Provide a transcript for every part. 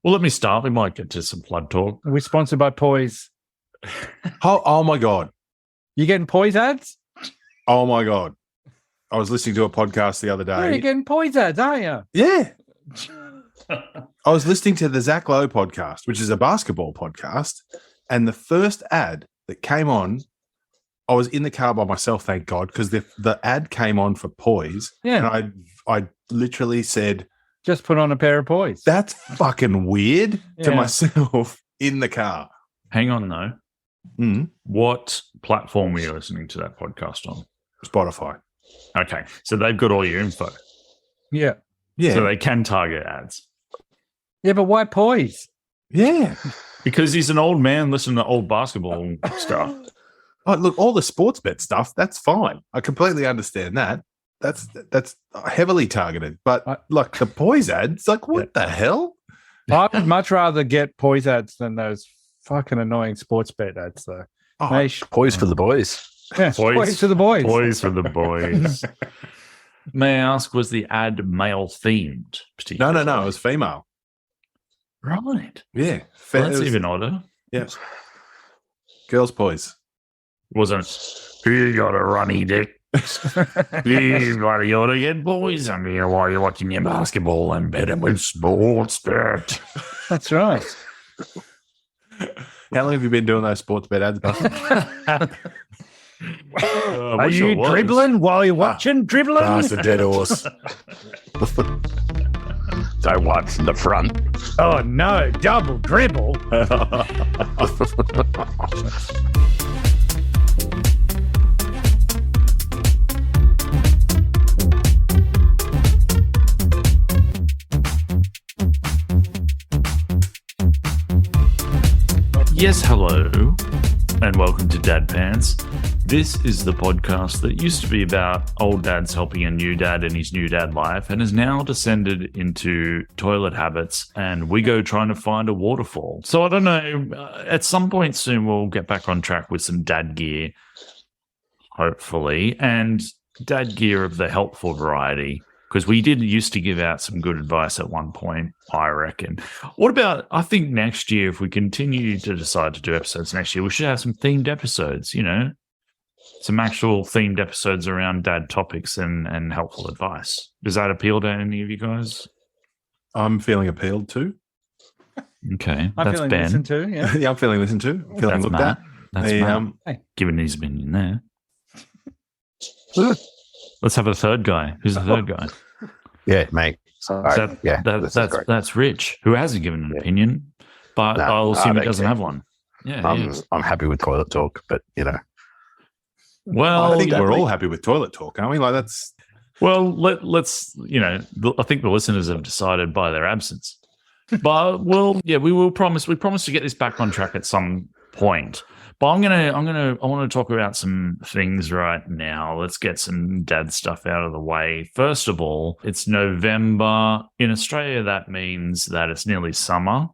Well, let me start. We might get to some flood talk. We're sponsored by Poise. Oh my God. You getting Poise ads? Oh my God. I was listening to a podcast the other Yeah, day. you're getting Poise ads, aren't you? Yeah. I was listening to the Zach Lowe podcast, which is a basketball podcast. And the first ad that came on, I was in the car by myself, thank God, because the ad came on for Poise. Yeah. And I literally said, just put on a pair of Poise. that's fucking weird to Yeah. myself in the car. Hang on, though. Mm. What platform were you listening to that podcast on? Spotify. Okay, so they've got all your info. Yeah. Yeah. So they can target ads. Yeah, but why Poise? Yeah. Because he's an old man listening to old basketball stuff. Oh, look, all the sports bet stuff, that's fine. I completely understand that. That's heavily targeted. But like the Poise ads, like what the hell? I would much rather get Poise ads than those fucking annoying sports bet ads, though. Oh, Poise for the boys. Yeah, Poise to the boys. Boys for the boys. May I ask, was the ad male themed? no, it was female. Right. Yeah. Well, that's even odder. Yeah. Girls' Poise. Wasn't, you got a runny dick. You bloody ought to get boys under here while you're watching your basketball and betting with sports bet. That's right. How long have you been doing those sports bet ads, Buster? Are you dribbling while you're watching? Dribbling? That's a dead horse. Don't watch the front. Oh, no. Double dribble. Yes, hello, and welcome to Dad Pants. This is the podcast that used to be about old dads helping a new dad in his new dad life and has now descended into toilet habits and we go trying to find a waterfall. So I don't know, at some point soon we'll get back on track with some dad gear, hopefully, and dad gear of the helpful variety. Because we did used to give out some good advice at one point, I reckon. What about, I think next year, if we continue to decide to do episodes next year, we should have some themed episodes, you know, some actual themed episodes around dad topics and helpful advice. Does that appeal to any of you guys? I'm feeling appealed to. Okay, I'm that's feeling Ben. listened to, yeah. Yeah, I'm feeling listened to. Feeling That's looked Matt. at. That's Hey, Matt. Giving his opinion there. Let's have a third guy. Who's the third guy? Yeah, mate. Sorry. That's Rich, who hasn't given an opinion, but I'll assume he doesn't have one. Yeah, I'm happy with toilet talk, but you know. Well, I think we're all happy with toilet talk, aren't we? Like that's. Well, let's you know. I think the listeners have decided by their absence, but we will promise. We promise to get this back on track at some point. But I want to talk about some things right now. Let's get some dad stuff out of the way. First of all, it's November. In Australia, that means that it's nearly summer.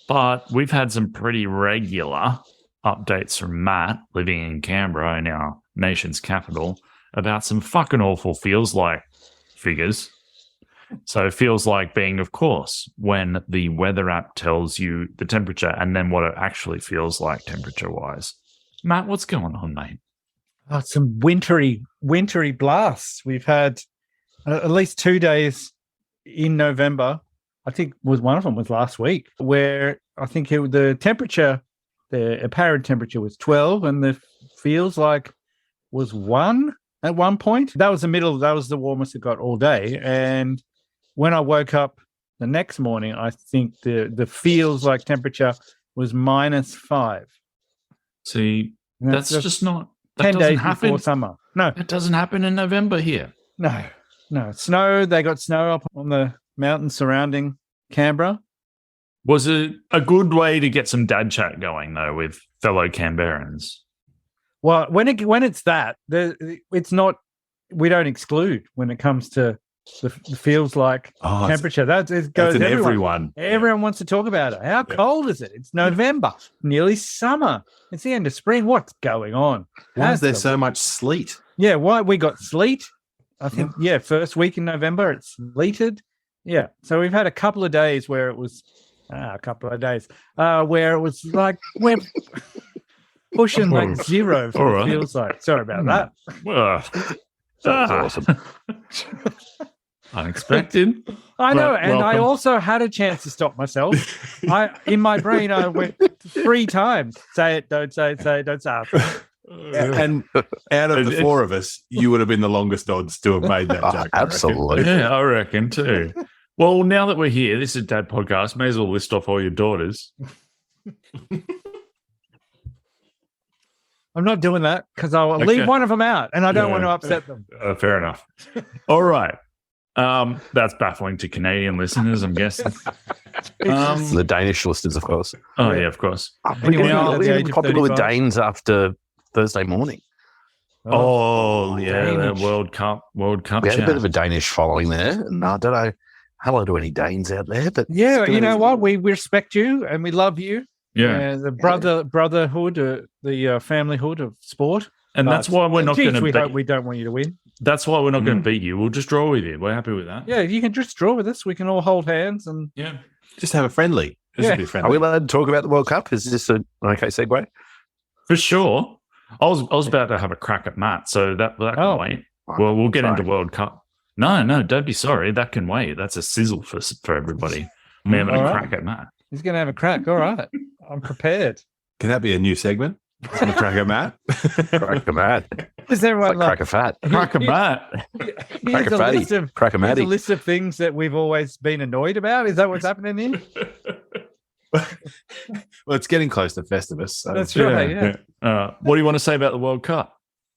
But we've had some pretty regular updates from Matt, living in Canberra, in our nation's capital, about some fucking awful feels like figures. So it feels like being, of course, when the weather app tells you the temperature and then what it actually feels like temperature-wise. Matt, what's going on, mate? Oh, some wintry blasts. We've had at least 2 days in November. I think one of them was last week, where I think the apparent temperature was 12 and the feels like was 1 at one point. That was the warmest it got all day. And when I woke up the next morning, I think the feels like temperature was -5. See, that's just not... That 10 doesn't days happen. before summer. No. It doesn't happen in November here. No. Snow, they got snow up on the mountains surrounding Canberra. Was it a good way to get some dad chat going, though, with fellow Canberrans? Well, when it's that, it's not... We don't exclude when it comes to the feels like temperature. It goes in everyone. Everyone wants to talk about it. How cold is it? It's November, nearly summer. It's the end of spring. What's going on? Why is there so much sleet? Yeah, why we got sleet? I think first week in November it's sleeted. Yeah. So we've had a couple of days where it was where it was like we're pushing like zero for All it right. feels like. Sorry about that. That was awesome. Unexpected. I know, But and I welcome. also had a chance to stop myself. In my brain, I went 3 times. Say it, don't say it, don't say it. And out of the 4 of us, you would have been the longest odds to have made that joke. I reckon. Absolutely. Yeah, I reckon too. Well, now that we're here, this is Dad Podcast. May as well list off all your daughters. I'm not doing that because I'll leave one of them out, and I don't want to upset them. Fair enough. All right. That's baffling to Canadian listeners, I'm guessing. The Danish listeners, of course. Oh, yeah, of course. Anyone We're under the age even of popular with 35? Danes after Thursday morning. Oh, yeah, the Danish. World Cup We had a chat. bit of a Danish following there. And I don't know. Hello to any Danes out there, but Yeah, you know what? We respect you and we love you. Yeah. The brotherhood, the familyhood of sport. And that's why we're not going to We beat hope we don't want you to win. That's why we're not going to beat you. We'll just draw with you. We're happy with that. Yeah, you can just draw with us. We can all hold hands and Yeah. Just have a friendly. Just Yeah. be are friendly. we allowed to talk about the World Cup? Is this an okay segue? For sure. I was about to have a crack at Matt, so that can wait. Well, we'll get into World Cup. No, don't be sorry. That can wait. That's a sizzle for everybody. Me having a All right. crack at Matt. he's going to have a crack. All right. I'm prepared. Can that be a new segment? Can you crack at Matt? Crack a mad. Is everyone Like crack a fat. Crack at Matt. Here's a a fatty. list of Crack a here's a matty. list of things that we've always been annoyed about. Is that what's happening here? Well, it's getting close to Festivus. So. That's right. Yeah. What do you want to say about the World Cup?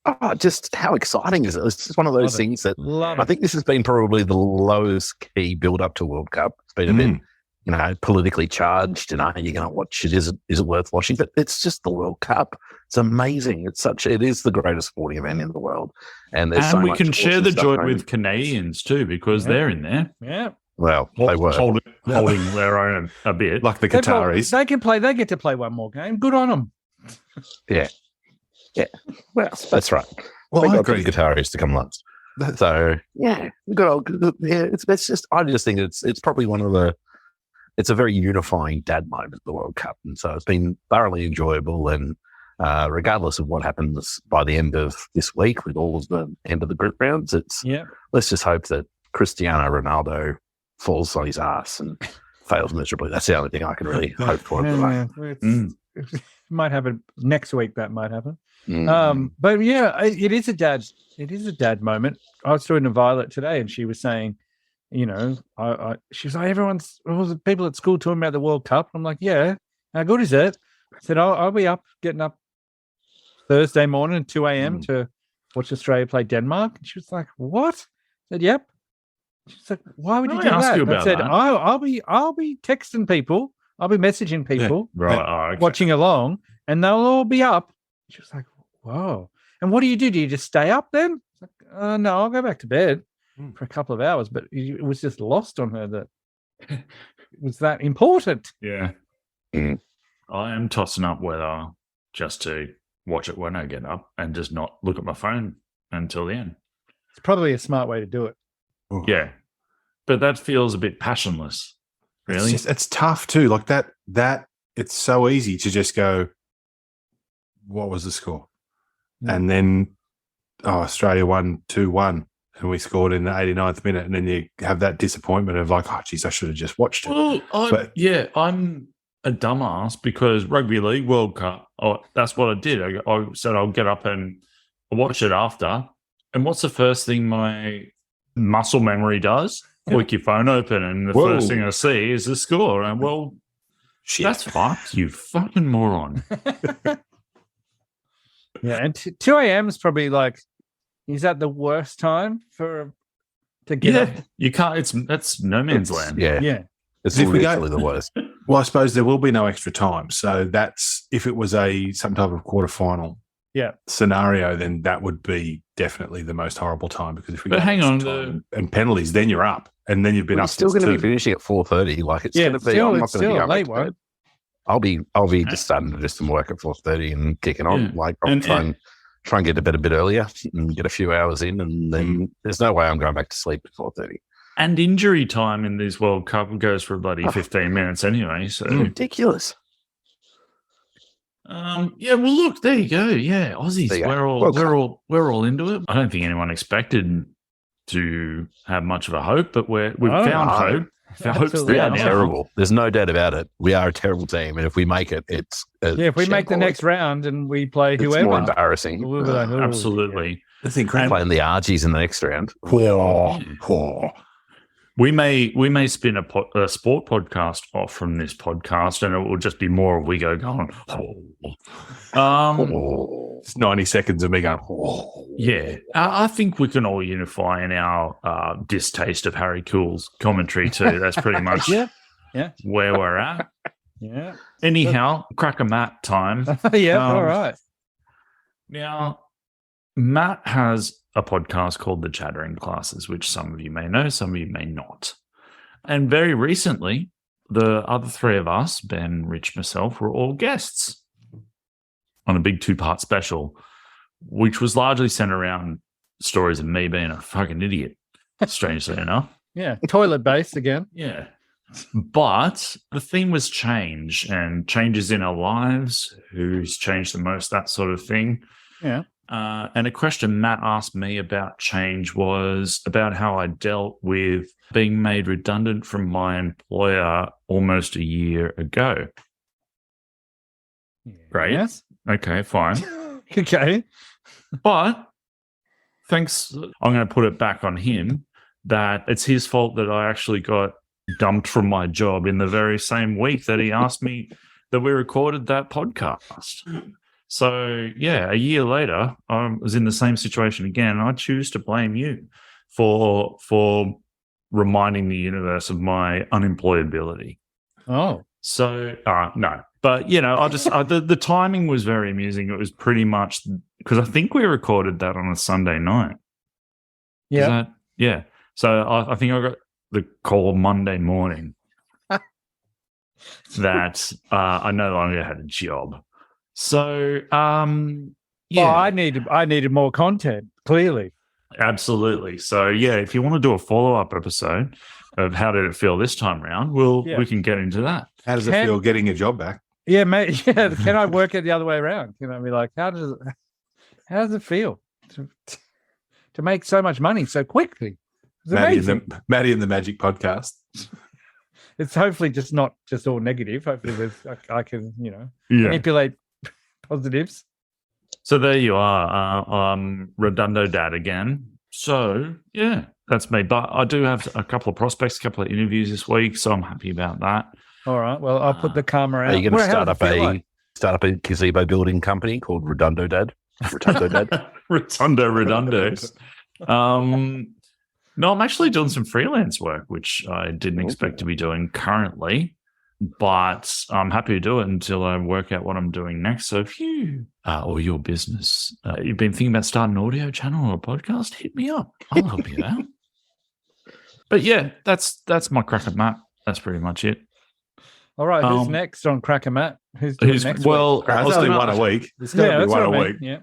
Oh, just how exciting is it? It's just one of those Love it. things that Love I it. think this has been probably the lowest key build up to World Cup. It's been a bit, politically charged. And are you going to watch it? Is it worth watching? But it's just the World Cup. It's amazing. It is the greatest sporting event in the world. And there's so And we much can share awesome the stuff joy going with Canadians too, because they're in there. Yeah. Well, they were. holding their own a bit. Like the Qataris. They can play. They get to play one more game. Good on them. Yeah. Well, that's right. Well, we I got agree. the Qataris to come last. So yeah, it's just I just think it's probably one of the it's a very unifying dad moment, the World Cup, and so it's been thoroughly enjoyable. And regardless of what happens by the end of this week with all of the end of the group rounds, let's just hope that Cristiano Ronaldo falls on his ass and fails miserably. That's the only thing I can really hope for. It might happen next week. That might happen. Mm. But yeah, it is a dad moment. I was talking to Violet today, and she was saying, she was like, all the people at school talking about the World Cup. I'm like, yeah, how good is it? I said, I'll be getting up Thursday morning at 2 a.m. to watch Australia play Denmark. And she was like, what? I said, yep. She's like, why would you I do asked that? you And I about said, that. I'll be texting people. I'll be messaging people Right. Okay. watching along, and they'll all be up. She was like, whoa. And what do? Do you just stay up then? It's like, no, I'll go back to bed for a couple of hours. But it was just lost on her that it was that important. Yeah. Mm. I am tossing up whether just to watch it when I get up and just not look at my phone until the end. It's probably a smart way to do it. Yeah. But that feels a bit passionless. Really? It's tough too. Like that it's so easy to just go, what was the score? And then Australia won 2-1 and we scored in the 89th minute, and then you have that disappointment of like, oh geez, I should have just watched it. Well, I'm a dumbass because Rugby League World Cup, that's what I did. I said I'll get up and watch it after. And what's the first thing my muscle memory does? Flick your phone open, and the first thing I see is the score. And Shit. that's fucked, you fucking moron. Yeah, and 2 a.m. is probably like, is that the worst time to get up? You can't. That's no man's land. Yeah. Yeah. It's If we go- literally the worst. Well, I suppose there will be no extra time. So that's if it was some type of quarterfinal scenario, then that would be definitely the most horrible time, because if we But go hang extra on, time and penalties, then you're up, and then you've been We're up. still going to be since finishing at 4:30. Like it's Yeah, going to be. still- I'm not it's going to be still a going late back to one. bed. I'll be just starting to do some work at 4:30 and kicking on. Yeah. Like I'll try and get to bed a bit earlier and get a few hours in, and then there's no way I'm going back to sleep at 4:30. And injury time in this World Cup goes for bloody 15 minutes anyway. So ridiculous. Yeah, well, look, there you go. Yeah, Aussies, There you go. we're all into it. I don't think anyone expected to have much of a hope, but we've found hope. Hope's Absolutely. there We are now. terrible. There's no doubt about it. We are a terrible team, and if we make it, it's If we make the shambolic. next round and we play it's whoever, more embarrassing. we'll be like, oh, Absolutely. That's incredible. Playing the Argies in the next round. We may spin a sport podcast off from this podcast, and it will just be more of we going. It's 90 seconds of me going, Yeah, I think we can all unify in our distaste of Harry Cool's commentary too. That's pretty much Yeah. where we're at. Yeah. Anyhow, crack a Matt time. Yeah. All right. Now, Matt has a podcast called The Chattering Classes, which some of you may know, some of you may not. And very recently, the other three of us, Ben, Rich, myself, were all guests on a big 2-part special, which was largely centered around stories of me being a fucking idiot, strangely enough. Yeah. Toilet base again. Yeah. But the theme was change and changes in our lives, who's changed the most, that sort of thing. Yeah. And a question Matt asked me about change was about how I dealt with being made redundant from my employer almost a year ago. Great. Yes. Okay, fine. Okay. But thanks, I'm going to put it back on him that it's his fault that I actually got dumped from my job in the very same week that he asked me that we recorded that podcast. So, yeah, a year later, I was in the same situation again. I choose to blame you for reminding the universe of my unemployability. Oh. So, no. But, the timing was very amusing. It was pretty much because I think we recorded that on a Sunday night. Yeah. Yeah. So I think I got the call Monday morning that I no longer had a job. So, yeah. Well, I needed more content, clearly. Absolutely. So, yeah, if you want to do a follow-up episode of how did it feel this time around, we can get into that. how does it feel getting your job back? Yeah, mate. Yeah. Can I work it the other way around? Can I be like, how does it feel to make so much money so quickly? It's amazing. Maddie and the Magic Podcast. It's hopefully just not just all negative. Hopefully I can, manipulate positives. So there you are, Redundo Dad again. So, yeah, that's me. But I do have a couple of prospects, a couple of interviews this week, so I'm happy about that. All right. Well, I'll put the camera out. Are you going to How does it feel like? start up a gazebo building company called Redundo Dad? Redundo Dad. Redundos. No, I'm actually doing some freelance work, which I didn't expect to be doing currently, but I'm happy to do it until I work out what I'm doing next. So if you or your business, you've been thinking about starting an audio channel or a podcast, hit me up. I'll help you out. But yeah, that's my crack at Matt. That's pretty much it. All right. Who's next on Cracker Matt? Who's doing next week? There's only one a week. There's going to be that's one what a I mean. week. Yeah.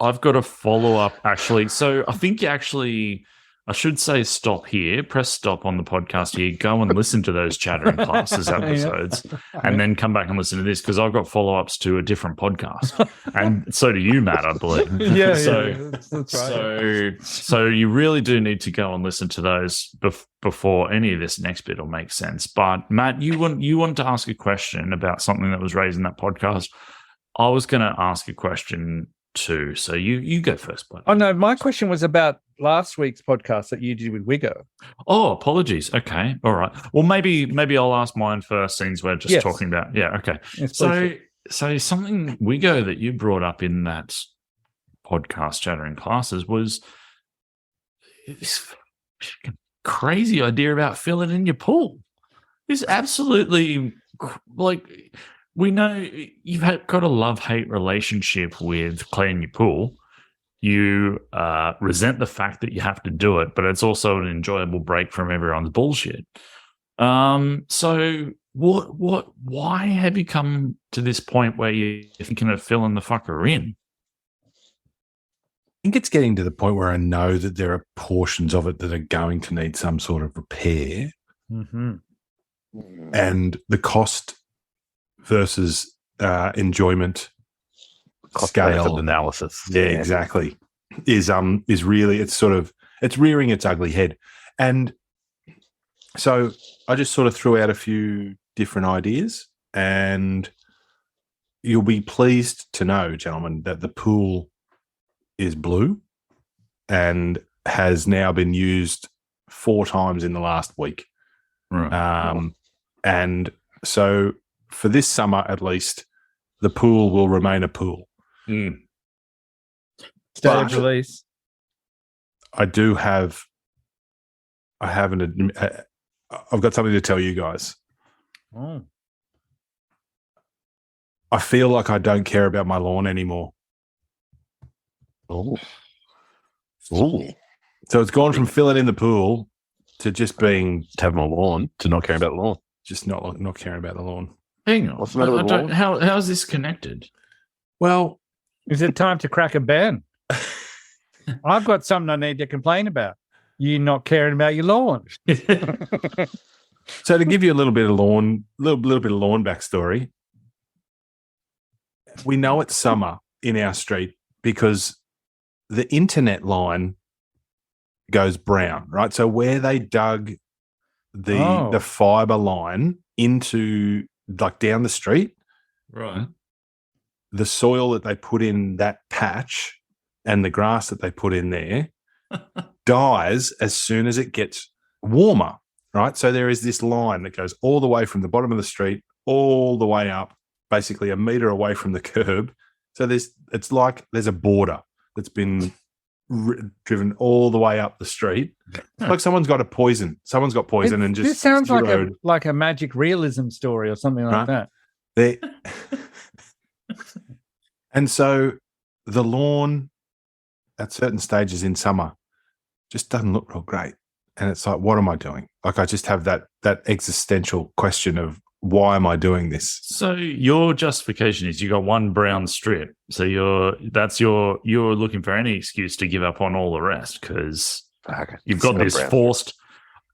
I've got a follow up actually. So I think I should say stop here, press stop on the podcast here, go and listen to those Chattering Classes episodes, and then come back and listen to this because I've got follow ups to a different podcast, and so do you, Matt, I believe. Yeah. That's right. So you really do need to go and listen to those before any of this next bit will make sense. But Matt, you want to ask a question about something that was raised in that podcast. I was going to ask a question too. So you go first, buddy. Oh no, my question was about last week's podcast that you did with Wiggo. Oh, apologies. Okay, all right. Well, maybe I'll ask mine first, since we're just talking about. Yeah, okay. Yes, so something Wiggo that you brought up in that podcast, Chattering Classes, was this crazy idea about filling in your pool. It's absolutely like. We know you've got a love-hate relationship with cleaning your pool. You resent the fact that you have to do it, but it's also an enjoyable break from everyone's bullshit. So why have you come to this point where you're thinking of filling the fucker in? think it's getting to the point where I know that there are portions of it that are going to need some sort of repair, and the cost versus enjoyment Cost-benefit analysis. Yeah, exactly. Is really it's rearing its ugly head, and so I just sort of threw out a few different ideas, and you'll be pleased to know, gentlemen, that the pool is blue and has now been used 4 times in the last week. Right. And so for this summer, at least, the pool will remain a pool. Stage release. I've got something to tell you guys. Oh. I feel like I don't care about my lawn anymore. Oh. So it's gone from filling in the pool to just being to having a lawn to not caring about the lawn. Just not caring about the lawn. Hang on. What's the matter with the lawn? How is this connected? Well, is it time to crack a ban? I've got something I need to complain about. You not caring about your lawn. So to give you a little bit of lawn backstory, we know it's summer in our street because the internet line goes brown, right? So where they dug the fiber line into, like, down the street, right, the soil that they put in that patch and the grass that they put in there dies as soon as it gets warmer, right? So there is this line that goes all the way from the bottom of the street all the way up, basically a meter away from the curb. So it's like there's a border that's been driven all the way up the street. Like someone's got poison and just this sounds like a magic realism story or something like that. And so the lawn at certain stages in summer just doesn't look real great. And it's like, what am I doing? Like, I just have that existential question of, why am I doing this? So your justification is you got one brown strip. So you're looking for any excuse to give up on all the rest because you've got this forced.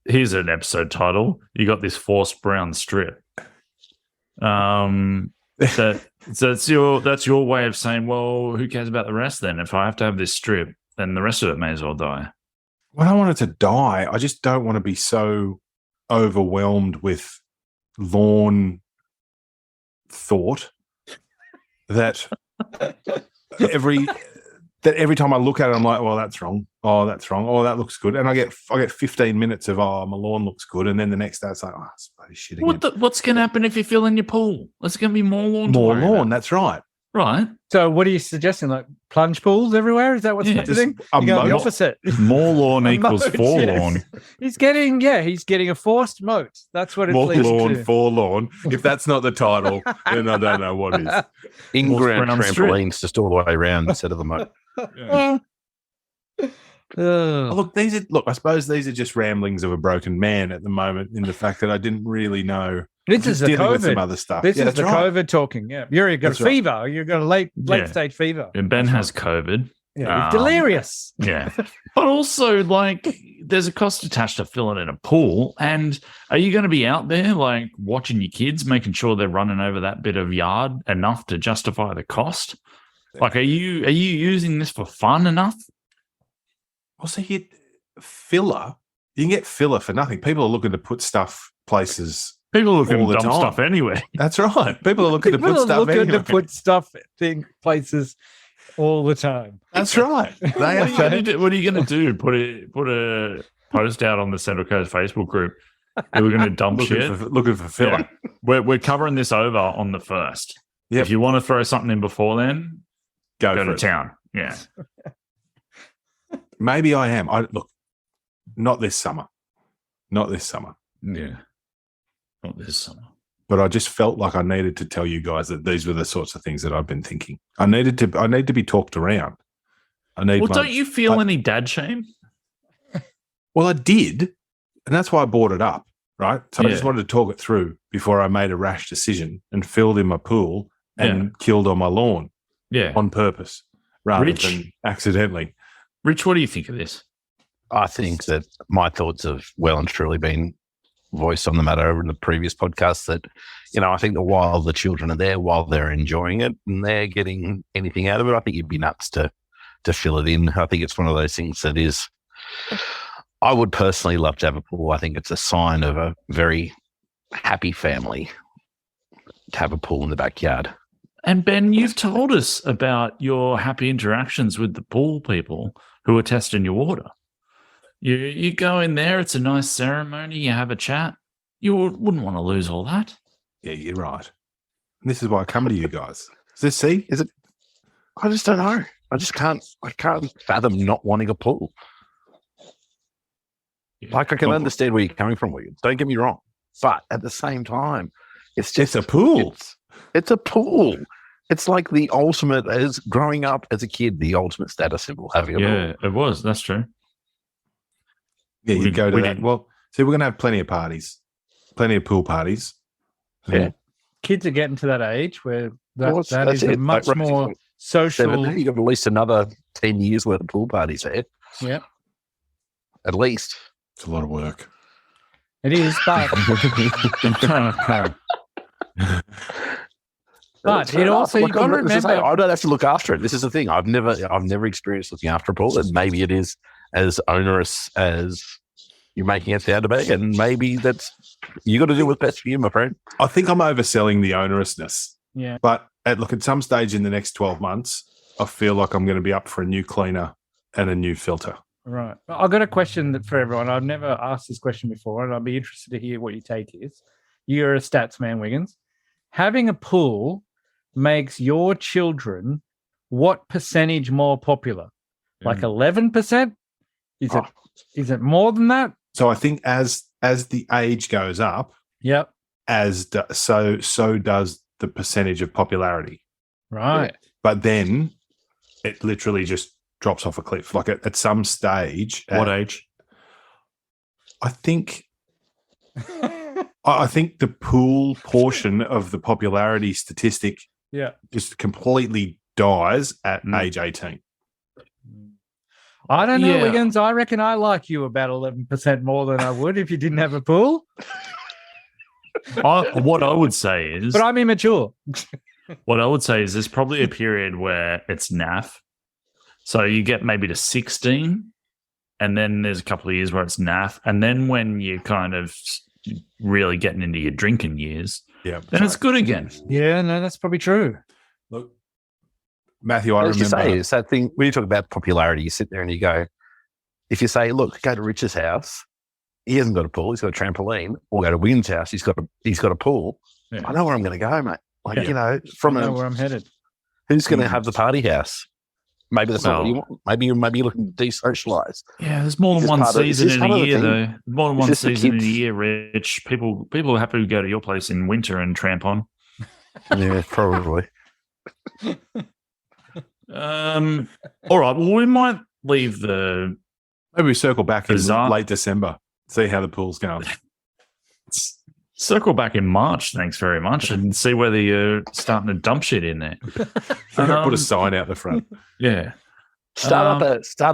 Here's an episode title. You got this forced brown strip. So that's your way of saying, well, who cares about the rest then? If I have to have this strip, then the rest of it may as well die. Well, I don't want it to die. I just don't want to be so overwhelmed with lawn thought that every time I look at it, I'm like, well, that's wrong. Oh, that's wrong. Oh, that looks good. And I get 15 minutes of, oh, my lawn looks good. And then the next day it's like, oh, it's bloody shit again. What's going to happen if you fill in your pool? There's going to be more lawn. More lawn. That's right. Right. So what are you suggesting? Like plunge pools everywhere? Is that what's happening? You're going the opposite. More lawn equals forlorn. He's getting a forced moat. That's what it's more lawn, forlorn. If that's not the title, then I don't know what is. In-ground trampolines just all the way around instead of the moat. Yeah. I suppose these are just ramblings of a broken man at the moment, in the fact that I didn't really know. This is the COVID. With some other stuff. This is the COVID talking. Yeah, you've got a fever. Right. You've got a late stage fever. And Ben has COVID. Yeah, delirious. Yeah, but also there's a cost attached to filling in a pool. And are you going to be out there watching your kids, making sure they're running over that bit of yard enough to justify the cost? Are you using this for fun enough? Well, so you can get filler for nothing. People are looking to put stuff places. People are looking to dump stuff anyway. That's right. People are looking to put stuff anyway. To put stuff in places all the time. That's right. What are you going to do? Put a post out on the Central Coast Facebook group? We're going to dump shit. Looking for filler. Yeah. We're covering this over on the 1st. Yep. If you want to throw something in before then, go to town. Yeah. Maybe I am. Not this summer. Yeah. Not this summer. But I just felt like I needed to tell you guys that these were the sorts of things that I've been thinking. I need to be talked around. Don't you feel any dad shame? Well, I did, and that's why I brought it up, right? So I just wanted to talk it through before I made a rash decision and filled in my pool and killed on my lawn, on purpose rather than accidentally. Rich, what do you think of this? I think that my thoughts have well and truly been voiced on the matter over in the previous podcast that, I think that while the children are there, while they're enjoying it and they're getting anything out of it, I think you'd be nuts to fill it in. I think it's one of those things that is, I would personally love to have a pool. I think it's a sign of a very happy family to have a pool in the backyard. And Ben, you've told us about your happy interactions with the pool people who are testing your water. You go in there, it's a nice ceremony, you have a chat. You wouldn't want to lose all that. Yeah, you're right. And this is why I come to you guys. Is it? I just don't know. I can't fathom not wanting a pool. Yeah. Like, I can understand where you're coming from, William. Don't get me wrong. But at the same time, it's just a pool. It's a pool. It's like the ultimate, as growing up as a kid, the ultimate status symbol, having a pool. Yeah, it was. That's true. Yeah, you go to that. didn't. Well, see, we're going to have plenty of parties, plenty of pool parties. Yeah. Kids are getting to that age where Well, that that's is a it. much Like, more social. 17, you got at least another 10 years worth of pool parties there. Yeah, At least. It's a lot of work. it is, but That's it fair also enough. you got to Like, as I say, remember. I don't have to look after it. This is the thing. I've never experienced looking after a pool, and maybe it is as onerous as you're making it out to be, and maybe that's you got to do what's best for you, my friend. I think I'm overselling the onerousness. Yeah, But at some stage in the next 12 months, I feel like I'm going to be up for a new cleaner and a new filter. right. I've got a question for everyone. I've never asked this question before, and I'd be interested to hear what your take is. You're a stats man, Wiggins. Having a pool makes your children what percentage more popular? Like 11%? Is it more than that? So I think as the age goes up, Yep. so does the percentage of popularity. Right. But then it literally just drops off a cliff. Like at some stage, What age? I think the pool portion of the popularity statistic Yeah. just completely dies at age 18. I don't know, Yeah. Wiggins. I reckon I like you about 11% more than I would if you didn't have a pool. What I would say is, But I'm immature. there's probably a period where it's naff. So you get maybe to 16, and then there's a couple of years where it's naff. And then when you're kind of really getting into your drinking years, Yeah. then it's good again. Yeah, no, that's probably true. Look, Matthew, I As you say, remember. it's that thing when you talk about popularity, you sit there and you go, if you say, look, go to Rich's house, he hasn't got a pool, he's got a trampoline, or go to Wynn's house, he's got a pool. Yeah. I know where I'm going to go, mate. Like, Yeah. from I know where I'm headed. who's going to have the party house? Maybe that's not what you Well- want. Maybe you're looking to de-socialize. Yeah, there's more than Is this one part of- is season this in part a of the year, thing? though. More than Is one this the season in a kids? year, Rich. People are happy to go to your place in winter and tramp on. Yeah, probably. All right. Well, we might leave the Maybe we circle back in Bizarre. late December, see how the pool's going. circle back in March. Thanks very much, and see whether you're starting to dump shit in there. Put a sign out the front. Yeah. Start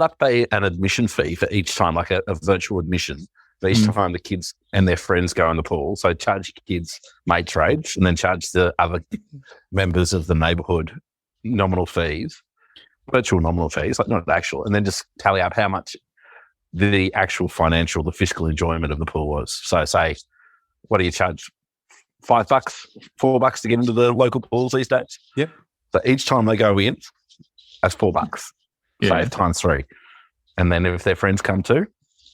up an admission fee for each time, like a virtual admission for each time the kids and their friends go in the pool. So charge kids mates rates and then charge the other members of the neighbourhood nominal fees, virtual nominal fees, like not actual, and then just tally up how much the actual financial, the fiscal enjoyment of the pool was. So say, what do you charge? $5, $4 to get into the local pools these days? Yep. So each time they go in, that's $4. Yeah. Save times 3. And then if their friends come too,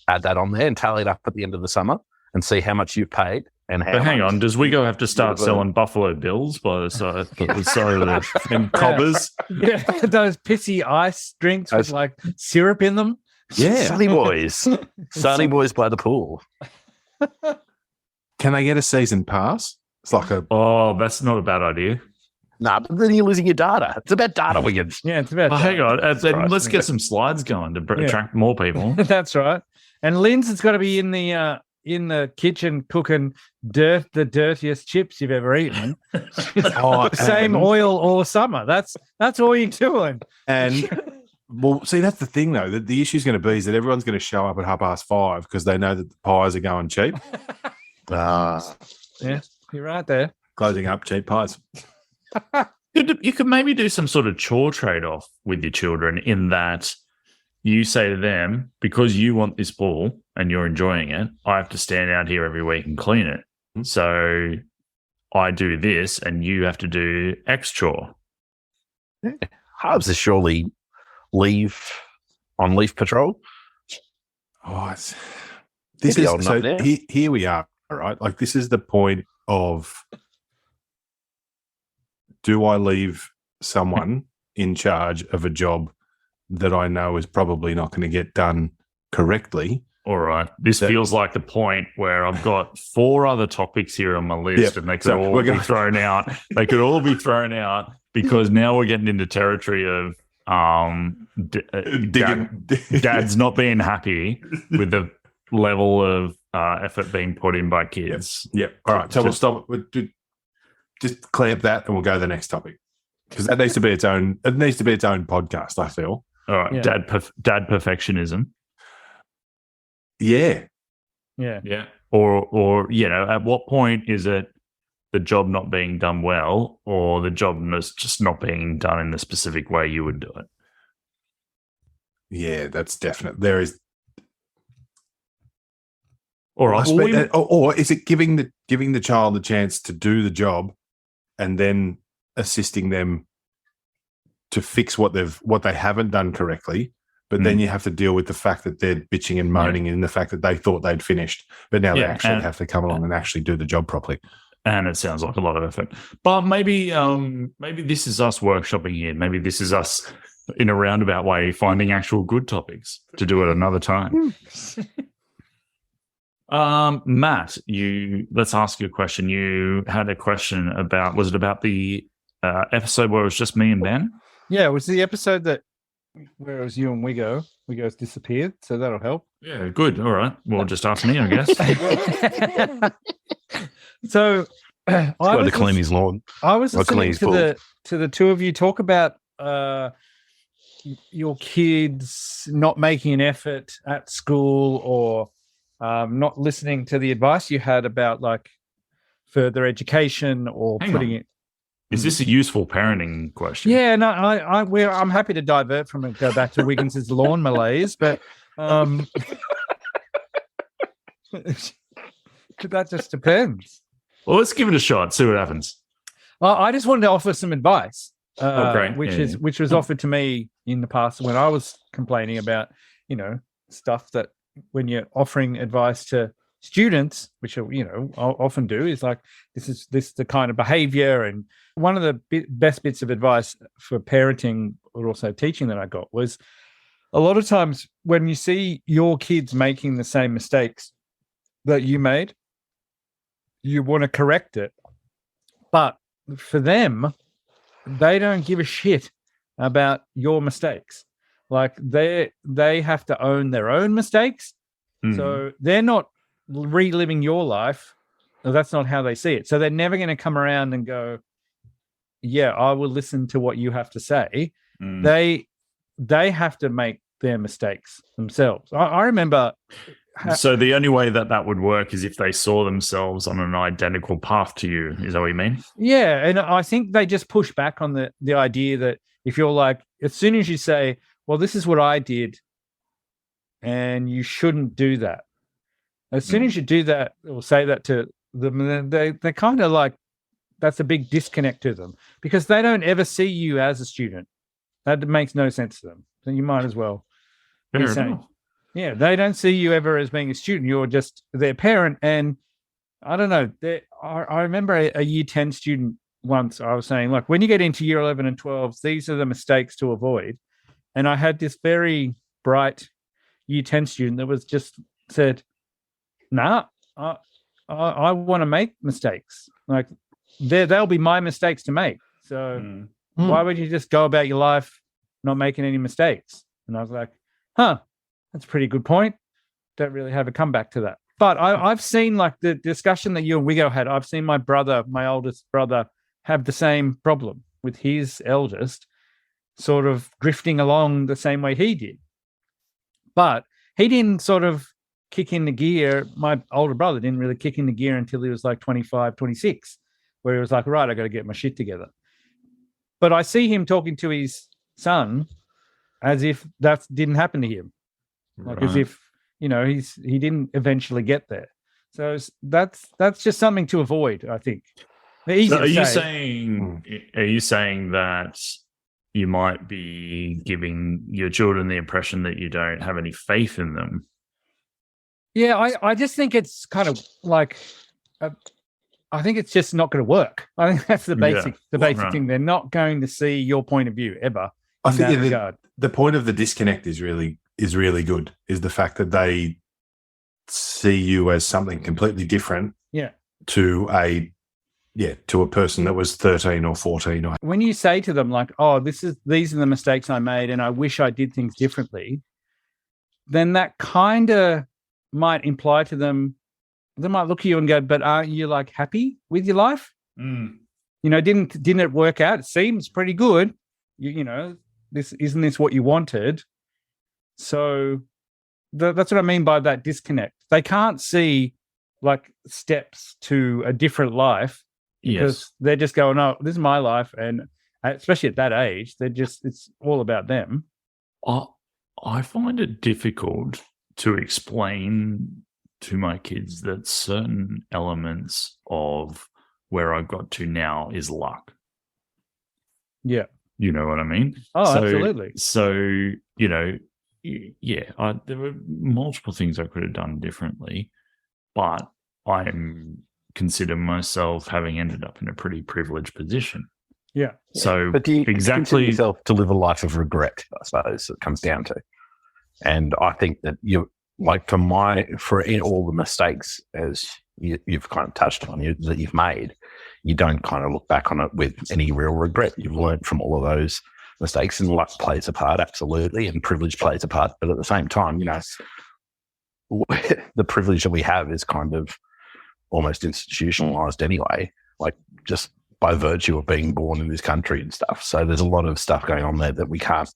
add that on there and tally it up at the end of the summer and see how much you've paid and how But hang much. on, does Wiggo have to start Yeah, but- selling Buffalo Bills by the side of the And cobbers. Yeah, those pissy ice drinks with Those- like syrup in them. Yeah. Sunny boys. Sunny boys by the pool. Can they get a season pass? It's like a Oh, that's not a bad idea. Nah, but then you're losing your data. It's about data, Wiggins. Yeah, it's about Oh, hang on. Then Christ. let's get some slides going to Yeah. attract more people. That's right. And Lynn's has got to be in the kitchen cooking the dirtiest chips you've ever eaten. oh, Same oil all summer. That's all you're doing. and Well, see, that's the thing, though. That the issue is going to be is that everyone's going to show up at 5:30 because they know that the pies are going cheap. Yeah, you're right there. Closing up, cheap pies. You could maybe do some sort of chore trade-off with your children in that you say to them, because you want this ball and you're enjoying it, I have to stand out here every week and clean it. Mm-hmm. So I do this and you have to do X chore. Harbs is surely leave patrol. Oh, Maybe old enough now. here we are, right? Like, this is the point of, do I leave someone in charge of a job that I know is probably not going to get done correctly? All right. This feels like the point where I've got 4 other topics here on my list, and they could all be thrown out. They could all be thrown out because now we're getting into territory of dad's not being happy with the level of effort being put in by kids. Yep. All right. So we'll stop. Just clamp that, and we'll go to the next topic, because that needs to be its own. It needs to be its own podcast, I feel. All right. Yeah. Dad perfectionism. Yeah. Or at what point is it the job not being done well, or the job just not being done in the specific way you would do it? Yeah, that's definite. There is. All right. Or is it giving the child the chance to do the job, and then assisting them to fix what they haven't done correctly? But then you have to deal with the fact that they're bitching and moaning, and the fact that they thought they'd finished, but now they actually have to come along and actually do the job properly. And it sounds like a lot of effort. But maybe this is us workshopping here. Maybe this is us, in a roundabout way, finding actual good topics to do at another time. Matt, let's ask you a question. You had a question about, was it about the episode where it was just me and Ben? Yeah, it was the episode where it was you and Wigo. Wigo's disappeared, so that'll help. Yeah, good. All right. Well, just ask me, I guess. So I was to clean his lawn. I was listening to the two of you talk about your kids not making an effort at school, or not listening to the advice you had about like further education, or putting it. Is this a useful parenting question? Yeah, no, I'm happy to divert from it, go back to Wiggins's lawn malaise, but that just depends. Well, let's give it a shot, see what happens. I just wanted to offer some advice, great. which was offered to me in the past when I was complaining about, stuff that when you're offering advice to students, which I often do, is like, this is the kind of behavior. And one of the best bits of advice for parenting, or also teaching, that I got was, a lot of times when you see your kids making the same mistakes that you made, you want to correct it. But for them, they don't give a shit about your mistakes. Like, they have to own their own mistakes. So they're not reliving your life. That's not how they see it. So they're never going to come around and go, yeah, I will listen to what you have to say. They have to make their mistakes themselves. I remember. So the only way that would work is if they saw themselves on an identical path to you. Is that what you mean? Yeah. And I think they just push back on the idea that if you're like, as soon as you say, well, this is what I did, and you shouldn't do that. As soon as you do that, or say that to them, they're kind of like, that's a big disconnect to them, because they don't ever see you as a student. That makes no sense to them. So you might as well be saying, yeah, they don't see you ever as being a student. You're just their parent. And I don't know. I remember a year 10 student once, I was saying, look, when you get into year 11 and 12, these are the mistakes to avoid. And I had this very bright year 10 student that was just said, nah, I want to make mistakes. Like, they'll be my mistakes to make. So why would you just go about your life not making any mistakes? And I was like, that's a pretty good point. Don't really have a comeback to that. But I've seen, like, the discussion that you and Wigo had. I've seen my oldest brother, have the same problem with his eldest. sort of drifting along the same way he did. But he didn't sort of kick in the gear. My older brother didn't really kick in the gear until he was like 25, 26, where he was like, right, I got to get my shit together. But I see him talking to his son as if that didn't happen to him. Like as if, he didn't eventually get there. So that's just something to avoid, I think. So are you saying that you might be giving your children the impression that you don't have any faith in them? Yeah, I just think it's kind of like, I think it's just not going to work. I think that's the basic thing. They're not going to see your point of view ever. I think the point of the disconnect is really good, is the fact that they see you as something completely different to a person that was 13 or 14. When you say to them like, oh, these are the mistakes I made and I wish I did things differently, then that kind of might imply to them, they might look at you and go, but aren't you like happy with your life? Didn't it work out? It seems pretty good. Isn't this what you wanted? So that's what I mean by that disconnect. They can't see like steps to a different life because they're just going, oh, this is my life. And especially at that age, it's all about them. I find it difficult to explain to my kids that certain elements of where I've got to now is luck. Yeah. You know what I mean? Oh, absolutely. So, there were multiple things I could have done differently, but I consider myself having ended up in a pretty privileged position. Yeah. So, but do you exactly consider yourself to live a life of regret, I suppose it comes down to. And I think that for all the mistakes, as you've kind of touched on, that you've made, you don't kind of look back on it with any real regret. You've learned from all of those mistakes, and luck plays a part, absolutely, and privilege plays a part. But at the same time, the privilege that we have is kind of almost institutionalized anyway, like just by virtue of being born in this country and stuff. So there's a lot of stuff going on there that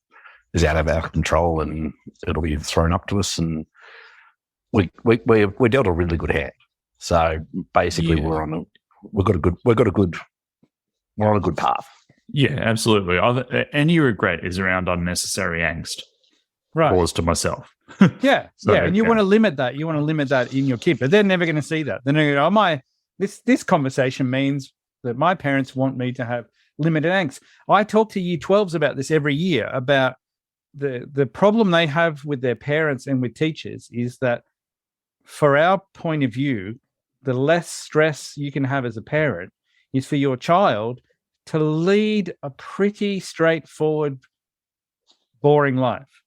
is out of our control, and it'll be thrown up to us, and we're dealt a really good hand. So basically, we're on a good path. Yeah, absolutely. Any regret is around unnecessary angst. Right. Pause to myself. Yeah. And you want to limit that. You want to limit that in your kid, but they're never going to see that. They're going to go, this conversation means that my parents want me to have limited angst. I talk to year 12s about this every year, about the problem they have with their parents and with teachers is that for our point of view, the less stress you can have as a parent is for your child to lead a pretty straightforward, boring life,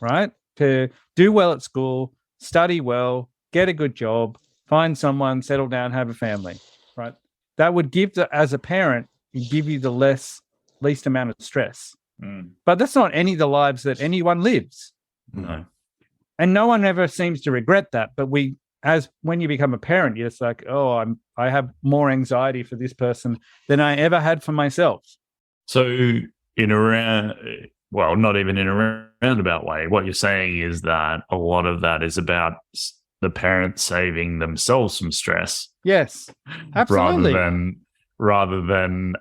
right? To do well at school, study well, get a good job, find someone, settle down, have a family, right? That would as a parent, give you the least amount of stress. But that's not any of the lives that anyone lives. No. And no one ever seems to regret that. But when you become a parent, you're just like, oh, I have more anxiety for this person than I ever had for myself. So not even in a roundabout way, what you're saying is that a lot of that is about the parents saving themselves some stress. Yes, absolutely. Rather than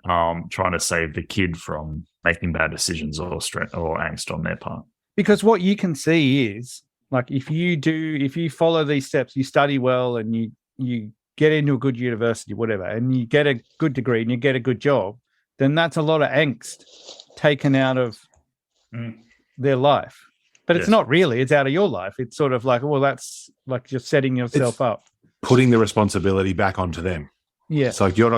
trying to save the kid from making bad decisions or stress or angst on their part. Because what you can see is, like, if you follow these steps, you study well and you get into a good university, whatever, and you get a good degree and you get a good job, then that's a lot of angst taken out of their life. But it's not really, it's out of your life. It's sort of like, well, that's like just setting yourself up. Putting the responsibility back onto them. Yeah. It's like, you're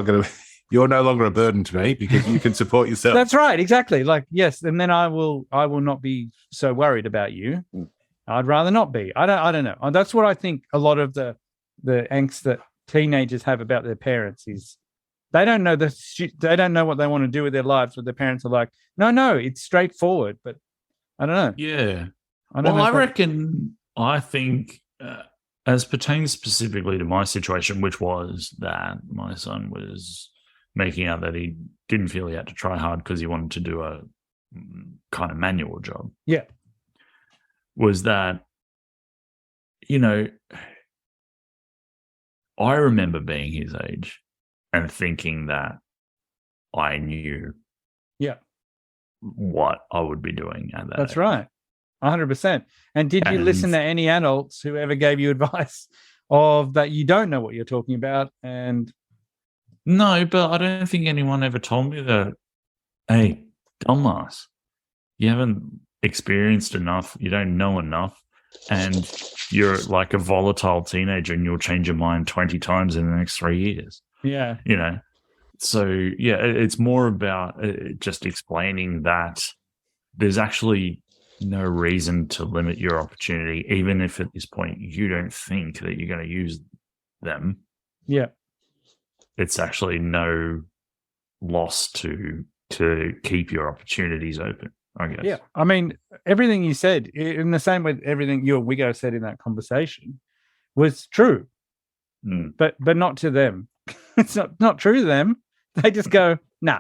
no longer a burden to me because you can support yourself. That's right. Exactly. Like, yes. And then I will not be so worried about you. I'd rather not be. I don't know. And that's what I think a lot of the angst that teenagers have about their parents is they don't know they don't know what they want to do with their lives, but their parents are like, no, it's straightforward. But I don't know. Yeah. I think as pertains specifically to my situation, which was that my son was making out that he didn't feel he had to try hard because he wanted to do a kind of manual job. Yeah. Was that, you know, I remember being his age and thinking that I knew Yeah. what I would be doing at that That's age. right. 100%. And did you listen And- to any adults who ever gave you advice of that you don't know what you're talking about? And No, but I don't think anyone ever told me that, hey, dumbass, you haven't experienced enough, you don't know enough, and you're like a volatile teenager and you'll change your mind 20 times in the next 3 years, yeah, you know? So, yeah, it's more about just explaining that there's actually no reason to limit your opportunity, even if at this point you don't think that you're going to use them. yeah, It's actually no loss to keep your opportunities open, I guess. yeah. I mean, everything you said, in the same way everything you and Wiggo said in that conversation, was true, but not to them. It's not true to them. They just go, nah.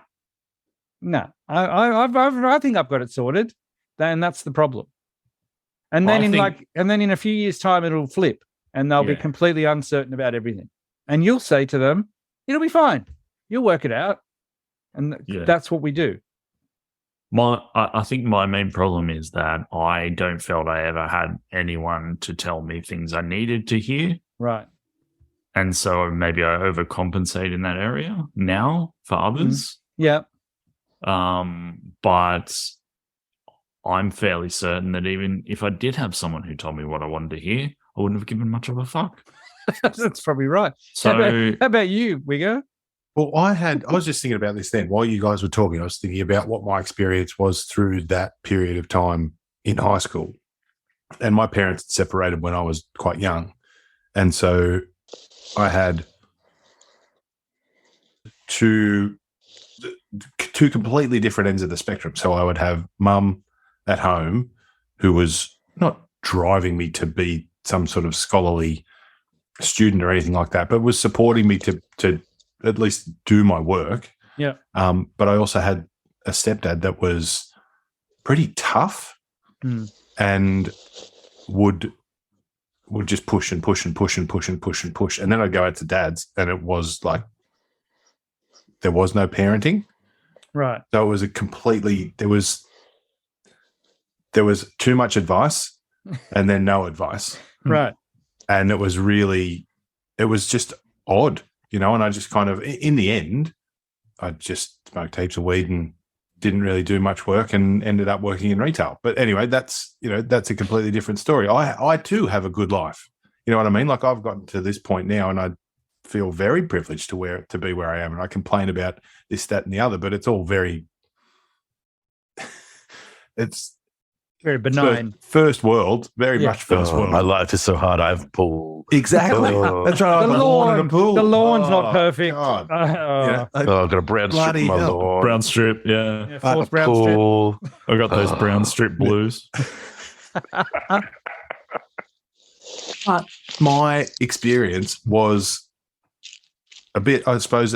I think I've got it sorted, and that's the problem. And then in a few years' time, it'll flip, and they'll be completely uncertain about everything. And you'll say to them, "It'll be fine. You'll work it out." And that's what we do. I think my main problem is that I don't feel I ever had anyone to tell me things I needed to hear. Right. And so maybe I overcompensate in that area now for others. Yeah. But I'm fairly certain that even if I did have someone who told me what I wanted to hear, I wouldn't have given much of a fuck. That's probably right. So how about you, Wiggo? Well, I was just thinking about this then. While you guys were talking, I was thinking about what my experience was through that period of time in high school. And my parents separated when I was quite young. And so I had two completely different ends of the spectrum. So I would have mum at home who was not driving me to be some sort of scholarly student or anything like that, but was supporting me to at least do my work. Yeah. But I also had a stepdad that was pretty tough and would just push and push and push and push and push and push. And then I'd go out to dad's and it was like there was no parenting. Right. So it was there was too much advice and then no advice. Right. And it was just odd, you know, and I just kind of, in the end, I just smoked heaps of weed and didn't really do much work and ended up working in retail. But anyway, that's a completely different story. I too have a good life. You know what I mean? Like I've gotten to this point now and I feel very privileged to be where I am. And I complain about this, that, and the other, but it's all very, it's very benign. First world, very much first world. My life is so hard. I have a pool. Exactly. That's right. The lawn's not perfect. God. I've got a brown strip on my lawn. brown strip, yeah. Fourth brown strip. Pool. I got those brown strip blues. But my experience was a bit, I suppose,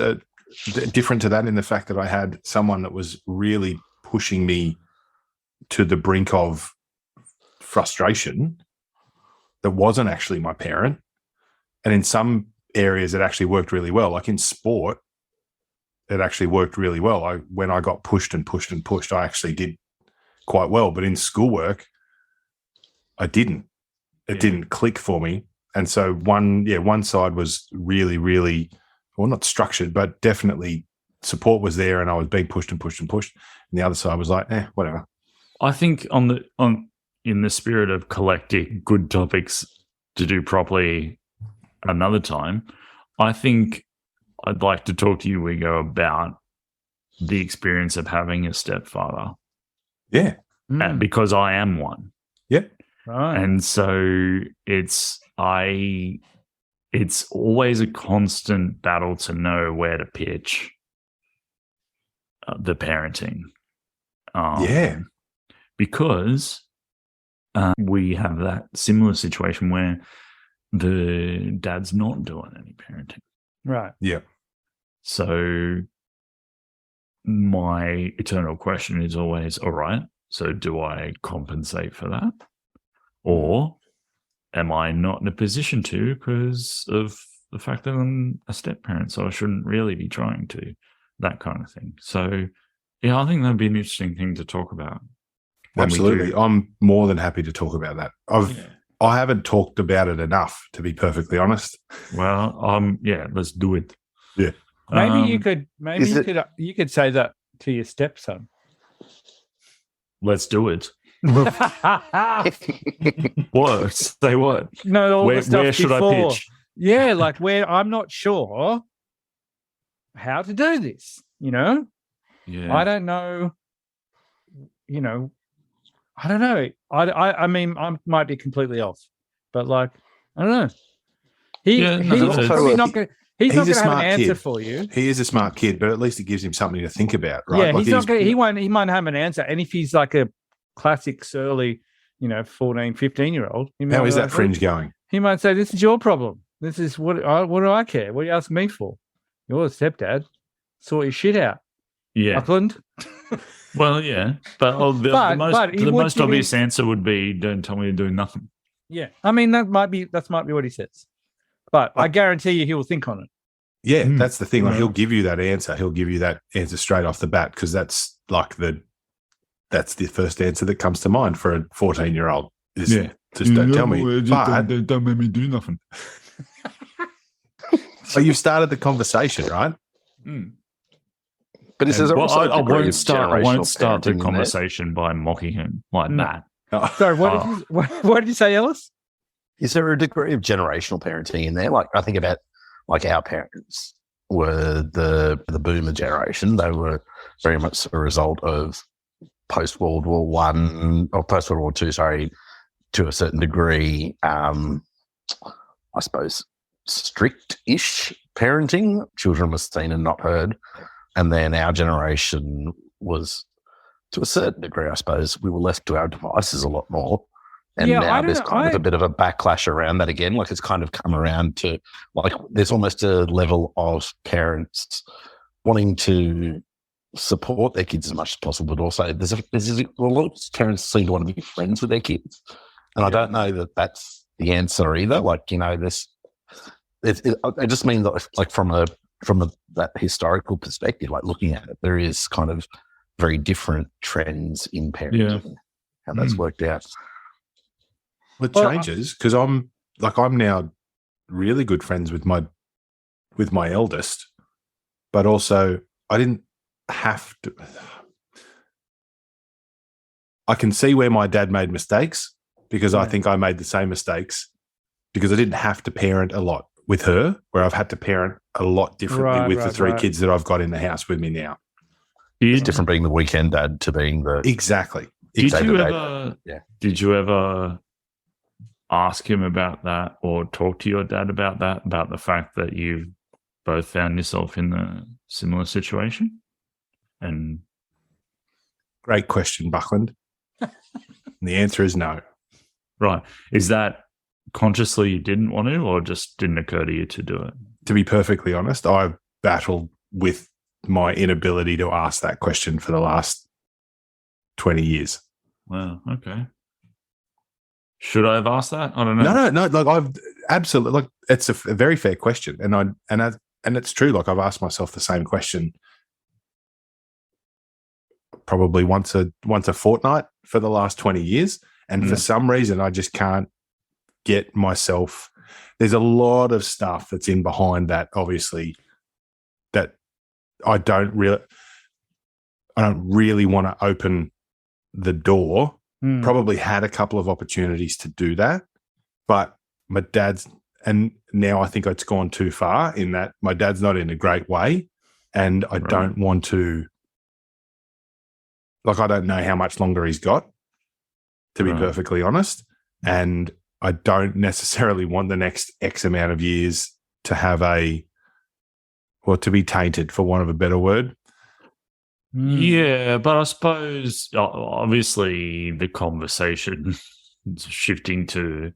different to that in the fact that I had someone that was really pushing me to the brink of frustration that wasn't actually my parent. And in some areas, it actually worked really well. Like in sport, it actually worked really well. When I got pushed and pushed and pushed, I actually did quite well. But in schoolwork, I didn't. It didn't click for me. And so one side was really, really, well, not structured, but definitely support was there and I was being pushed and pushed and pushed. And the other side was like, whatever. I think in the spirit of collecting good topics to do properly another time, I think I'd like to talk to you, Wiggo, about the experience of having a stepfather. Yeah. Because I am one. Yep. Right. And so it's always a constant battle to know where to pitch the parenting. Because we have that similar situation where the dad's not doing any parenting. Right. Yeah. So my eternal question is always, all right, so do I compensate for that? Or am I not in a position to because of the fact that I'm a step parent, so I shouldn't really be trying to, that kind of thing. So, yeah, I think that'd be an interesting thing to talk about. Absolutely. I'm more than happy to talk about that. I haven't talked about it enough, to be perfectly honest. Well, yeah, let's do it. Yeah. Maybe you could say that to your stepson. Let's do it. What? Say what? No, where should I pitch? Yeah, like where I'm not sure how to do this, Yeah. I don't know, I don't know. I mean, I might be completely off, but like, I don't know. He's probably not going to have an answer for you. He is a smart kid, but at least it gives him something to think about, right? Yeah, he won't have an answer. And if he's like a classic surly, 14, 15-year-old. How is that fringe going? He might say, this is your problem. This is what do I care? What do you ask me for? You're a stepdad. Sort your shit out. Yeah. Auckland. Well, yeah. But the most obvious answer would be, don't tell me to do nothing. Yeah. I mean, that might be what he says. But I guarantee you he will think on it. Yeah, that's the thing. Like, he'll give you that answer. He'll give you that answer straight off the bat because that's like that's the first answer that comes to mind for a 14-year-old. Just don't tell me. Don't make me do nothing. So you've started the conversation, right? But I won't start the conversation by mocking him like that. Sorry, what did you say, Ellis? Is there a degree of generational parenting in there? Like, I think about like our parents were the boomer generation. They were very much a result of post-World War One or post-World War Two, to a certain degree, I suppose, strict-ish parenting. Children were seen and not heard. And then our generation was, to a certain degree, I suppose, we were left to our devices a lot more. And now there's kind of a bit of a backlash around that again. Like, it's kind of come around to, like, there's almost a level of parents wanting to support their kids as much as possible, but also there's a lot of parents seem to want to be friends with their kids. And I don't know that that's the answer either. Like, this, I just mean that, like, from that historical perspective, like looking at it, there is kind of very different trends in parenting, how that's worked out. Well, it changes because I'm now really good friends with my eldest, but also I didn't have to. I can see where my dad made mistakes because I think I made the same mistakes because I didn't have to parent a lot with her, where I've had to parent a lot differently with the three kids that I've got in the house with me now. It's different being the weekend dad to being the exactly. Did you ever ask him about that or talk to your dad about that, about the fact that you both found yourself in a similar situation? And great question, Buckland. And the answer is no. Right. Is that consciously you didn't want to, or just didn't occur to you to do it? To be perfectly honest, I've battled with my inability to ask that question for the last 20 years. Wow. Okay. Should I have asked that? I don't know. No. Like, I've absolutely, like, it's a very fair question, and it's true. Like, I've asked myself the same question probably once a fortnight for the last 20 years, and for some reason, I just can't get myself. There's a lot of stuff that's in behind that, obviously, that I don't really want to open the door. Probably had a couple of opportunities to do that, but my dad's, and now I think it's gone too far in that my dad's not in a great way, and I don't want to, like, I don't know how much longer he's got, to be perfectly honest, and I don't necessarily want the next X amount of years to have to be tainted, for want of a better word. Yeah, but I suppose obviously the conversation is shifting to,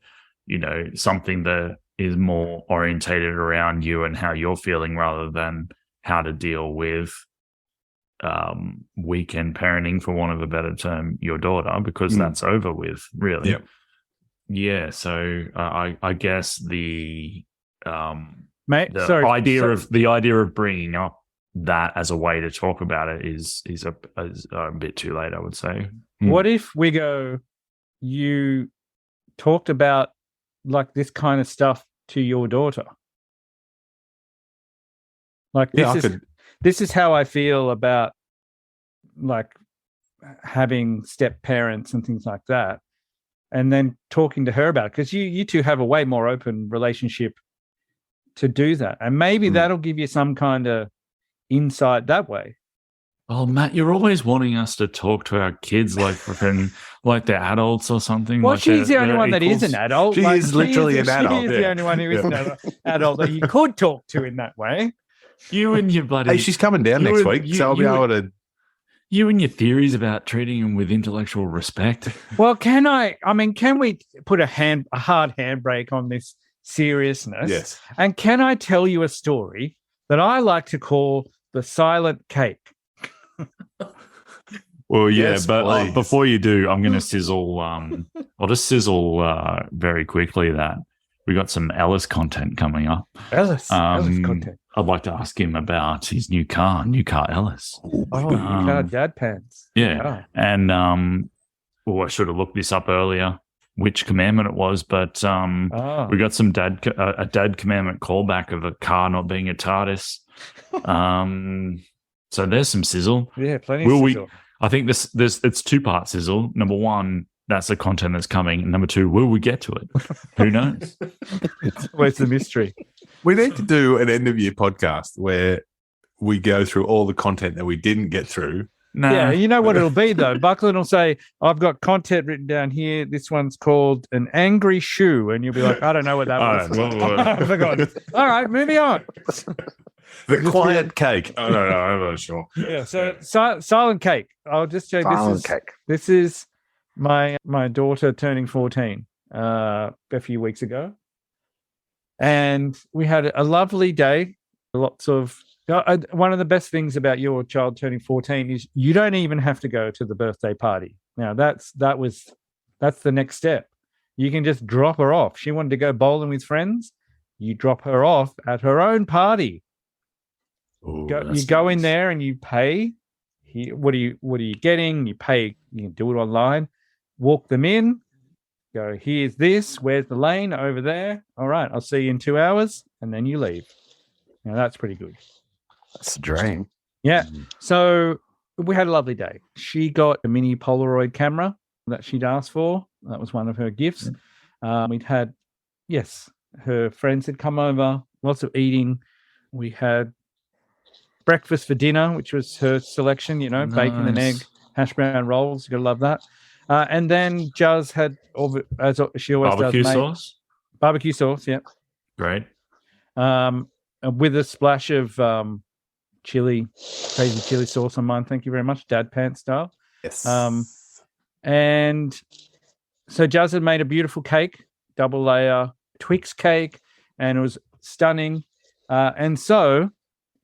something that is more orientated around you and how you're feeling rather than how to deal with weekend parenting, for want of a better term, your daughter, because that's over with, really. Yep. Yeah. So I guess the Mate, the idea of bringing up that as a way to talk about it is a bit too late, I would say. What if we go, you talked about like this kind of stuff to your daughter? Like this is how I feel about like having step parents and things like that. And then talking to her about it, because you two have a way more open relationship to do that. And maybe that'll give you some kind of insight that way. Oh, Matt, you're always wanting us to talk to our kids like freaking like they're adults or something. Well, like she's the only they're one that is equals. an adult. She is literally an adult. She is the only one who is an adult that you could talk to in that way. You and your bloody... Hey, she's coming down next week, so I'll be able to... You and your theories about treating him with intellectual respect. Well, can we put a hard handbrake on this seriousness? Yes. And can I tell you a story that I like to call the silent cake? Well, yeah, Yes, but please. before you do, I'm going to sizzle. I'll just sizzle very quickly that we got some Ellis content coming up. Ellis content. I'd like to ask him about his new car Ellis. Oh, car dad pants. Yeah, and I should have looked this up earlier, which commandment it was, but we got some a dad commandment callback of a car not being a TARDIS. So there's some sizzle. Yeah, plenty of sizzle. I think it's two-part sizzle. Number one, that's the content that's coming. And number two, will we get to it? Who knows? Where's the mystery? We need to do an end-of-year podcast where we go through all the content that we didn't get through. Nah. Yeah, you know what it'll be, though. Buckland will say, I've got content written down here. This one's called An Angry Shoe. And you'll be like, I don't know what that was. I forgot. All right, moving on. The quiet cake. I don't know. I'm not sure. Yeah, so silent cake. I'll just show this is my daughter turning 14 a few weeks ago. And we had a lovely day. Lots of one of the best things about your child turning 14 is you don't even have to go to the birthday party. Now that's the next step. You can just drop her off. She wanted to go bowling with friends. You drop her off at her own party. Ooh, You go in there and you pay. What are you getting? You pay. You can do it online. Walk them in. Go, here's this. Where's the lane? Over there. All right, I'll see you in 2 hours, and then you leave. Now that's pretty good. That's a dream. Yeah. So we had a lovely day. She got a mini Polaroid camera that she'd asked for. That was one of her gifts. We'd had, her friends had come over. Lots of eating. We had breakfast for dinner, which was her selection, bacon and egg, hash brown rolls. You gotta love that. And then Juz had, as she always Barbecue does, sauce? Barbecue sauce, yeah. Great. With a splash of crazy chili sauce on mine. Thank you very much, dad pants style. Yes. And so Juz had made a beautiful cake, double layer Twix cake, and it was stunning. And so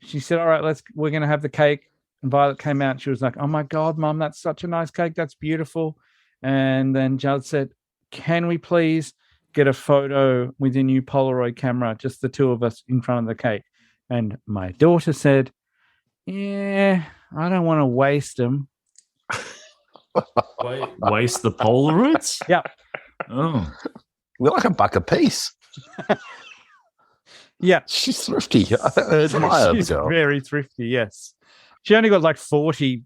she said, all right, we're going to have the cake. And Violet came out and she was like, oh my God, Mum, that's such a nice cake. That's beautiful. And then Judd said, can we please get a photo with your new Polaroid camera, just the two of us in front of the cake? And my daughter said, yeah, I don't want to waste them. Waste the Polaroids? Yeah. Oh. We're like $1 a piece. Yeah. She's thrifty. I admire the She's girl. very thrifty, yes. She only got like 40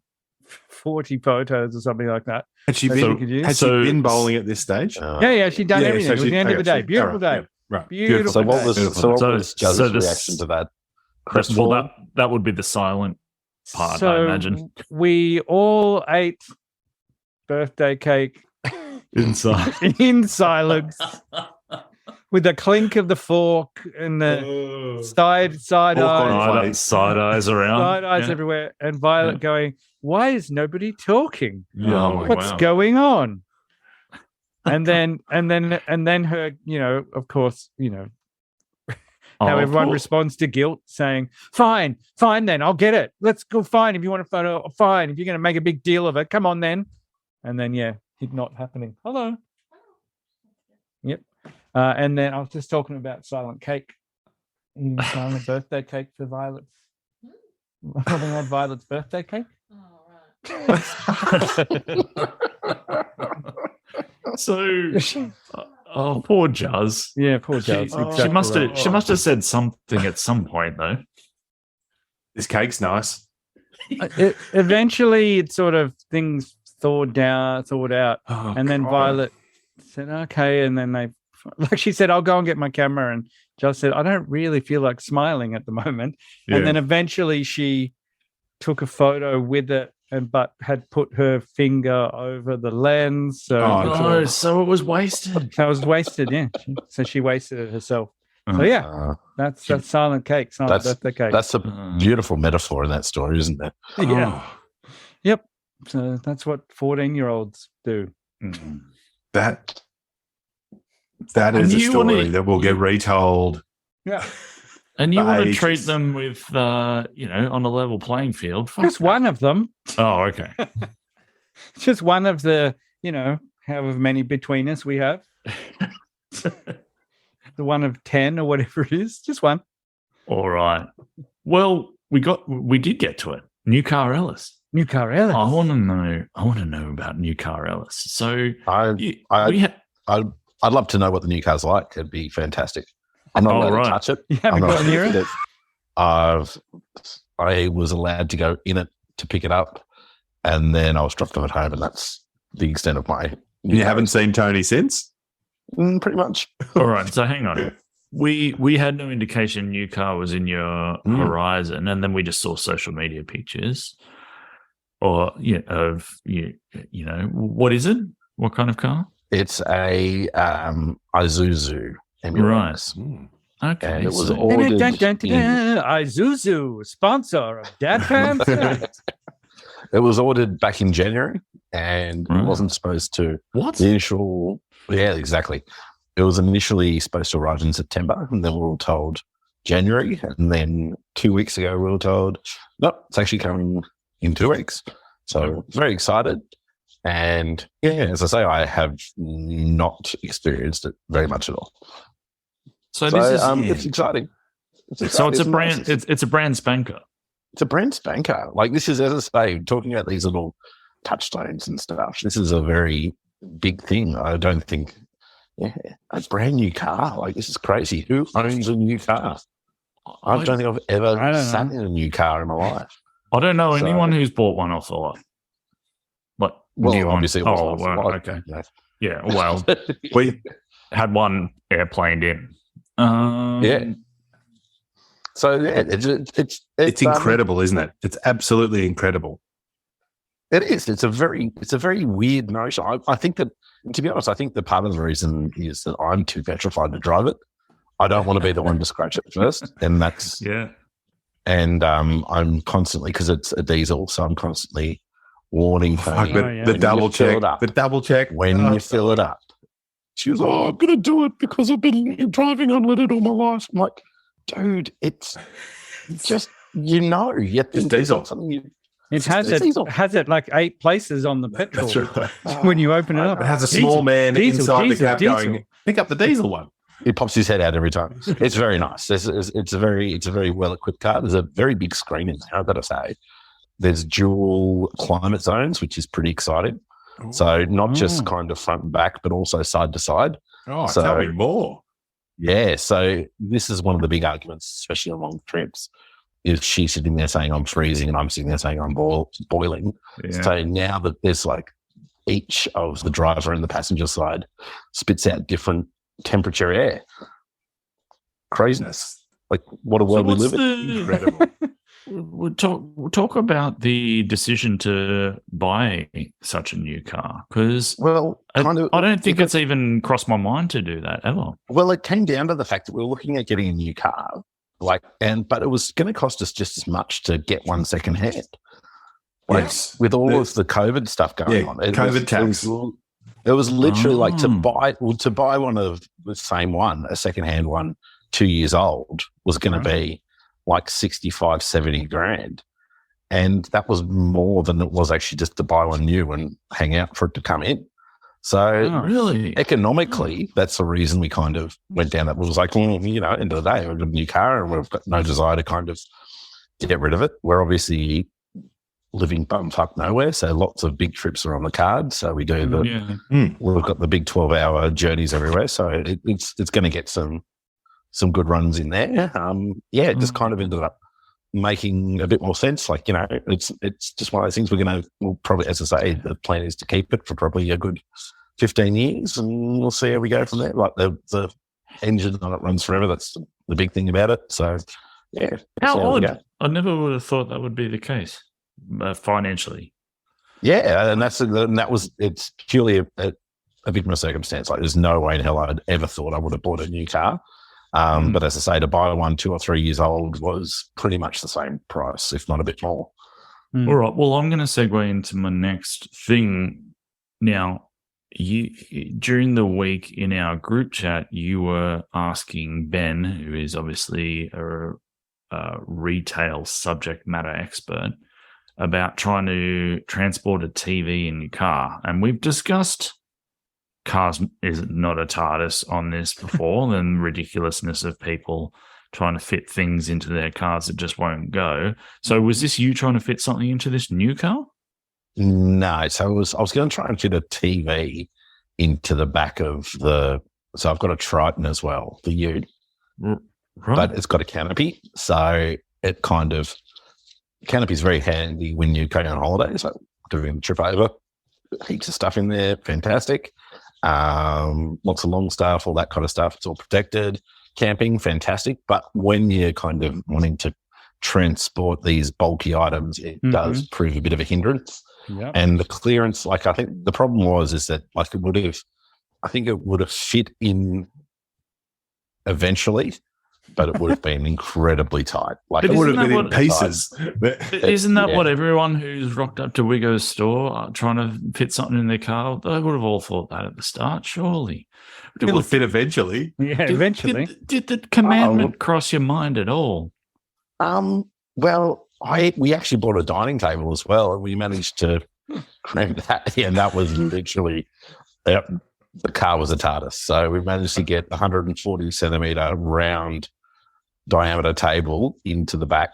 photos or something like that. Had she been bowling at this stage? Yeah, she'd done everything. It was the end of the day. Beautiful day. Right. Beautiful. So what was Juzz's this- reaction to that? Well, that would be the silent part, I imagine. We all ate birthday cake Inside. in silence with the clink of the fork and the side eyes. Side eyes around. Side eyes everywhere. And Violet going, why is nobody talking? Oh, What's wow. going on? And then her, of course, how Oh, everyone poor- responds to guilt, saying, fine then, I'll get it. Let's go, fine. If you want a photo, fine. If you're going to make a big deal of it, come on then. And then, it not happening. Hello. Yep. And then I was just talking about silent cake. Silent birthday cake for Violet's. Having had Violet's birthday cake. So, poor Juz. Yeah, poor Juz. She Exactly must have. right. She must have said something at some point, though. This cake's nice. Eventually, it sort of things thawed out, Oh, and then God. Violet said, "Okay," and then she said, "I'll go and get my camera," and Juz said, "I don't really feel like smiling at the moment." Yeah. And then eventually, she took a photo with it, but had put her finger over the lens, so Oh, so it was wasted. that was wasted. Yeah, so she wasted it herself. So yeah, that's silent cake, silent birthday cake. That's a beautiful metaphor in that story, isn't it? Yeah. Yep. So that's what 14-year-olds do. That is a And you story wanna- that will get retold. Yeah. And you want to Ages. treat them with, on a level playing field. Fuck Just that. one of them. Oh, okay. Just one of the, however many between us we have. The one of 10 or whatever it is. Just one. All right. Well, we did get to it. New car Ellis. New car Ellis. I want to know about new car Ellis. So I'd love to know what the new car's like. It'd be fantastic. I'm not Oh, allowed right. to touch it. You haven't I'm not got near allowed it? I was allowed to go in it to pick it up, and then I was dropped off at home, and that's the extent of my. You haven't seen Tony since? Pretty much. all right. So hang on. We had no indication new car was in your horizon, and then we just saw social media pictures, or what is it? What kind of car? It's a Isuzu ambulance. Okay, And it was so- ordered. Isuzu, sponsor of Dad Pants. It was ordered back in January, and Right. it wasn't supposed to. What? The initial, yeah, exactly. It was initially supposed to arrive in September, and then we were told January, and then 2 weeks ago we were told, no, it's actually coming in 2 weeks. So very excited. And yeah, as I say, I have not experienced it very much at all. So So this is it's exciting. so it's a brand. nice. It's a brand spanker. It's a brand spanker. Like this is, as I say, talking about these little touchstones and stuff. This is a very big thing. I don't think, a brand new car. Like this is crazy. Who owns a new car? I don't think I've I ever don't sat know. in a new car in my life. I don't know So- anyone who's bought one off the lot. What? Well, new one? obviously, it wasn't Oh, off the well, lot, okay. you know. Yeah. Well, We had one airplaned in. Yeah. So yeah, it's incredible, isn't it? It's absolutely incredible. It is. It's a very weird notion. I think that, to be honest, I think the part of the reason is that I'm too petrified to drive it. I don't want to be the one to scratch it first, and that's Yeah. and I'm constantly, because it's a diesel, so I'm constantly warning Fuck, Tony but yeah. the When double you fill check. it up. The double check. when you fill it up. She was, "Oh, I'm going to do it because I've been driving unleaded all my life." I'm like, dude, it's just you think diesel. it's not something you. It has It's it diesel. has it like 8 places on the petrol That's right. when you open it up. It has a Diesel, small man diesel, inside diesel, the cab diesel. going, pick up the diesel one. He pops his head out every time. It's very nice. It's a very well equipped car. There's a very big screen in there, I've got to say. There's dual climate zones, which is pretty exciting. So not just kind of front and back, but also side to side. Oh, So- tell me more. Yeah. So this is one of the big arguments, especially on long trips, is she sitting there saying I'm freezing and I'm sitting there saying I'm boiling. Yeah. So now that there's like each of the driver and the passenger side spits out different temperature air. Craziness. Like what a world we live in. Incredible. We'll talk about the decision to buy such a new car, because Well, I kind of. don't think it's even crossed my mind to do that ever. Well, it came down to the fact that we were looking at getting a new car, but it was going to cost us just as much to get one second hand. Yes. With all The- of the COVID stuff going Yeah, on, COVID tax. It was literally like to Oh. buy one of the same one, a second hand one, 2 years old was going to be like 65, 70 grand. And that was more than it was actually just to buy one new and hang out for it to come in. So really, economically, that's the reason we kind of went down that. It was like, well, you know, end of the day, we've got a new car and we've got no desire to kind of get rid of it. We're obviously living bumfuck nowhere, so lots of big trips are on the card. So we do we've got the big 12-hour journeys everywhere. So it's going to get some good runs in there. It just kind of ended up making a bit more sense. Like, you know, it's just one of those things we'll probably, as I say, the plan is to keep it for probably a good 15 years and we'll see how we go from there. Like the engine on it runs forever. That's the big thing about it. So, yeah. How odd. I never would have thought that would be the case financially. Yeah. And it's purely a victim of circumstance. Like there's no way in hell I'd ever thought I would have bought a new car. But as I say, to buy one 2 or 3 years old was pretty much the same price, if not a bit more. All right. Well, I'm going to segue into my next thing. Now, during the week in our group chat, you were asking Ben, who is obviously a retail subject matter expert, about trying to transport a TV in your car. And we've discussed cars is not a TARDIS on this before, and ridiculousness of people trying to fit things into their cars that just won't go. So was this you trying to fit something into this new car? No. So I was going to try and fit a TV into the back of so I've got a Triton as well, the Ute, right. But it's got a canopy. So canopy is very handy when you go on holiday. So doing a trip over, heaps of stuff in there. Fantastic. Lots of long stuff, all that kind of stuff. It's all protected. Camping, fantastic. But when you're kind of wanting to transport these bulky items, it does prove a bit of a hindrance. Yep. And the clearance, like I think the problem is that like it would have fit in eventually, but it would have been incredibly tight. Like it would have been in what- pieces. Isn't that Yeah. what everyone who's rocked up to Wiggo's store trying to fit something in their car, they would have all thought that at the start, surely. It'll fit eventually. Yeah, eventually. Did the commandment cross your mind at all? Well, we actually bought a dining table as well, and we managed to cram that. Yeah, and that was literally, the car was a TARDIS. So we managed to get 140 centimetre round diameter table into the back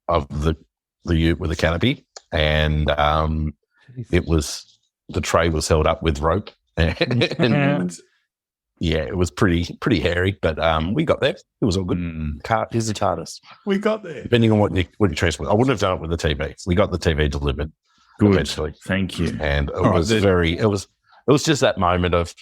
of the Ute with a canopy, and the tray was held up with rope, and yeah, it was pretty hairy, but we got there. It was all good. Car is a TARDIS. We got there. Depending on what you transport. I wouldn't have done it with the TV. We got the TV delivered eventually. Thank you. And it was just that moment of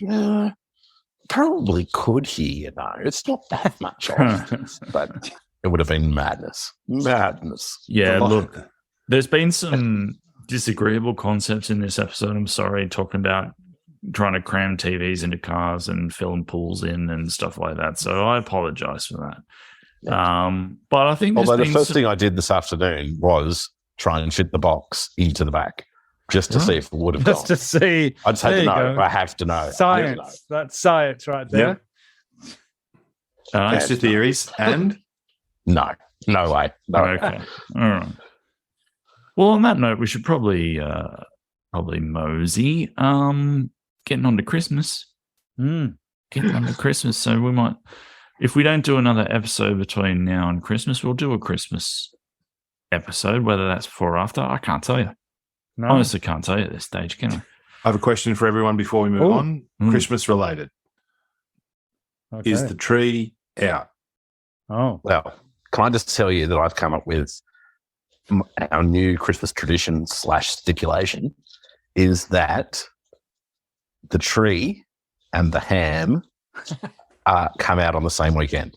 probably could here, it's not that much off, but it would have been madness. Yeah, look, there's been some disagreeable concepts in this episode. I'm sorry, talking about trying to cram TVs into cars and filling pools in and stuff like that. So I apologize for that. Yeah. But I think although the first thing I did this afternoon was try and fit the box into the back just to see if it would have Just gone. to see. I just had There to you know. go. I have to know. Science. That's science right there. Extra theories and No way. No. Okay. All right. Well, on that note, we should probably mosey. Getting on to Christmas. Getting on to Christmas. So we might, if we don't do another episode between now and Christmas, we'll do a Christmas episode, whether that's before or after. I can't tell you. No. Honestly, can't tell you at this stage, can I? I have a question for everyone before we move on. Christmas related. Okay. Is the tree out? Oh. Well, can I just tell you that I've come up with our new Christmas tradition / stipulation is that the tree and the ham come out on the same weekend.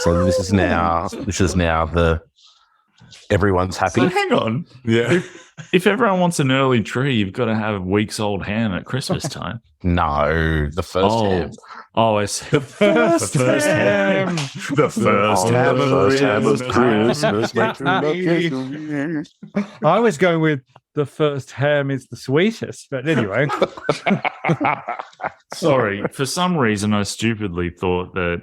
So this is now the everyone's happy. So hang on. Yeah. If everyone wants an early tree, you've got to have weeks old ham at Christmas time. No, the first ham. Oh, I see. The first ham. The first ham of Christmas. I was going with the first ham is the sweetest, but anyway. Sorry. For some reason, I stupidly thought that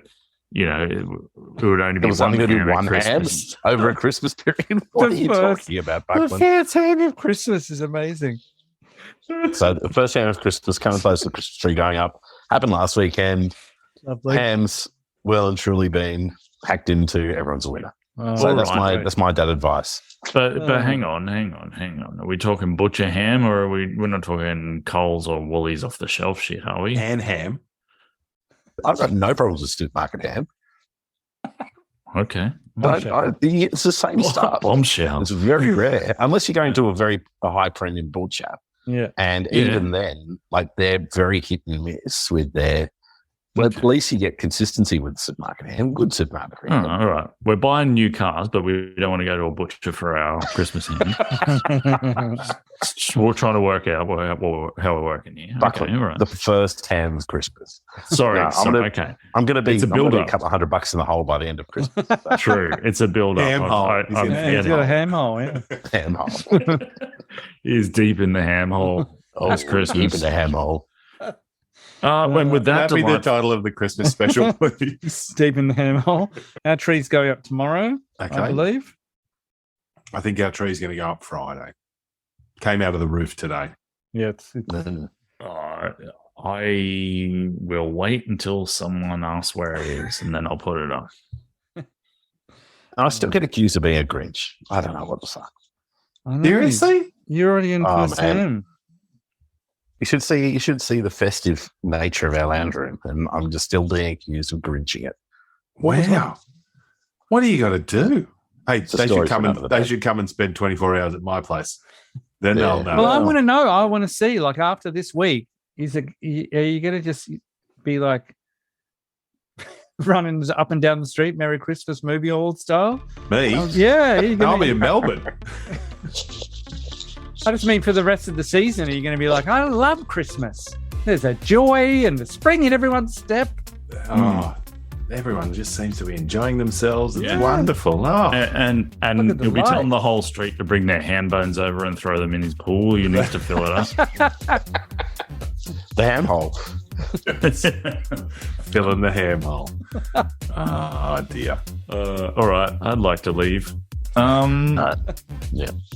you know, it would only It be was only going to be at one ham Christmas. over a Christmas period. What are you first- talking about, The Buckman? first ham of Christmas is amazing. So the first ham of Christmas, coming close to the Christmas tree going up, happened last weekend. Lovely. Hams well and truly been hacked into. Everyone's a winner. Oh, So All that's right. my dad advice. But Oh. hang on. Are we talking butcher ham, or we're not talking Coles or Woolies off the shelf shit, are we? And ham. I've got no problems with supermarket ham. Okay. But it's the same stuff. Bombshell. It's very rare, unless you're going to a high premium butcher. Yeah. And Yeah. even then, like they're very hit and miss with their. But at least you get consistency with supermarket ham. Good supermarket Oh, ham. all right. We're buying new cars, but we don't want to go to a butcher for our Christmas ham. We're trying to work out how we're working here. Buckley, Okay, all right. the first ham of Christmas. Sorry. No, Okay. I'm going to be It's a I'm gonna be build-up. a couple of $100 in the hole by the end of Christmas. True. It's a build-up. Ham hole. He's in the Yeah, he's got a ham hole. Yeah. ham hole. He's deep in the ham hole. Oh, It's Christmas. Keep in the ham hole. When with that That'd be the delight- title of the Christmas special, please. Deep in the ham hole. Our tree's going up tomorrow, I Okay. believe. I think our tree's going to go up Friday. Came out of the roof today. Yeah, it's I will wait until someone asks where it is, and then I'll put it up. I still get accused of being a Grinch. I don't know what the fuck. I know, Seriously? You're already in Oh, first man. ham. You should see the festive nature of our lounge room, and I'm just still being accused of Grinching it. Wow. What do you got to do? Hey, a they story should for come another they day. should come and spend 24 hours at my place. Then Yeah. they'll know. Well, I want to know. I want to see, like, after this week, are you going to just be like running up and down the street, Merry Christmas movie all style? Me? Yeah. Are you I'll gonna, be in Melbourne. I just mean for the rest of the season, are you going to be like, I love Christmas? There's a joy and the spring in everyone's step. Oh, everyone just seems to be enjoying themselves. It's Yeah. wonderful. Oh, And Look at the you'll be telling light. the whole street to bring their ham bones over and throw them in his pool. You need to fill it up. The ham hole. fill in the ham hole. Oh, dear. All right, I'd like to leave. Yeah.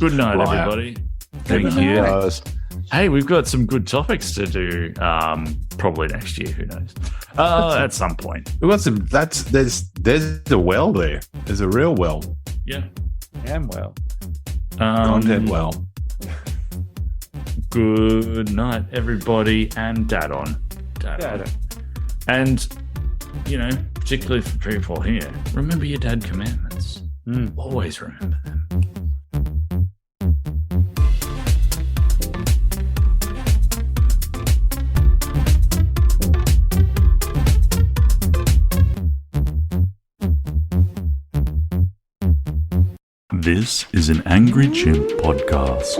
Good night, Liar. everybody. Thank Good you. night. Guys. Hey, we've got some good topics to do. Probably next year. Who knows? At some point. We got some. There's a well there. There's a real well. Yeah. Damn well. Content well. Good night, everybody, and Dad on. Dad on. Dad. And, you know, particularly for people here, remember your dad commandments. Always remember them. This is an Angry Chimp podcast.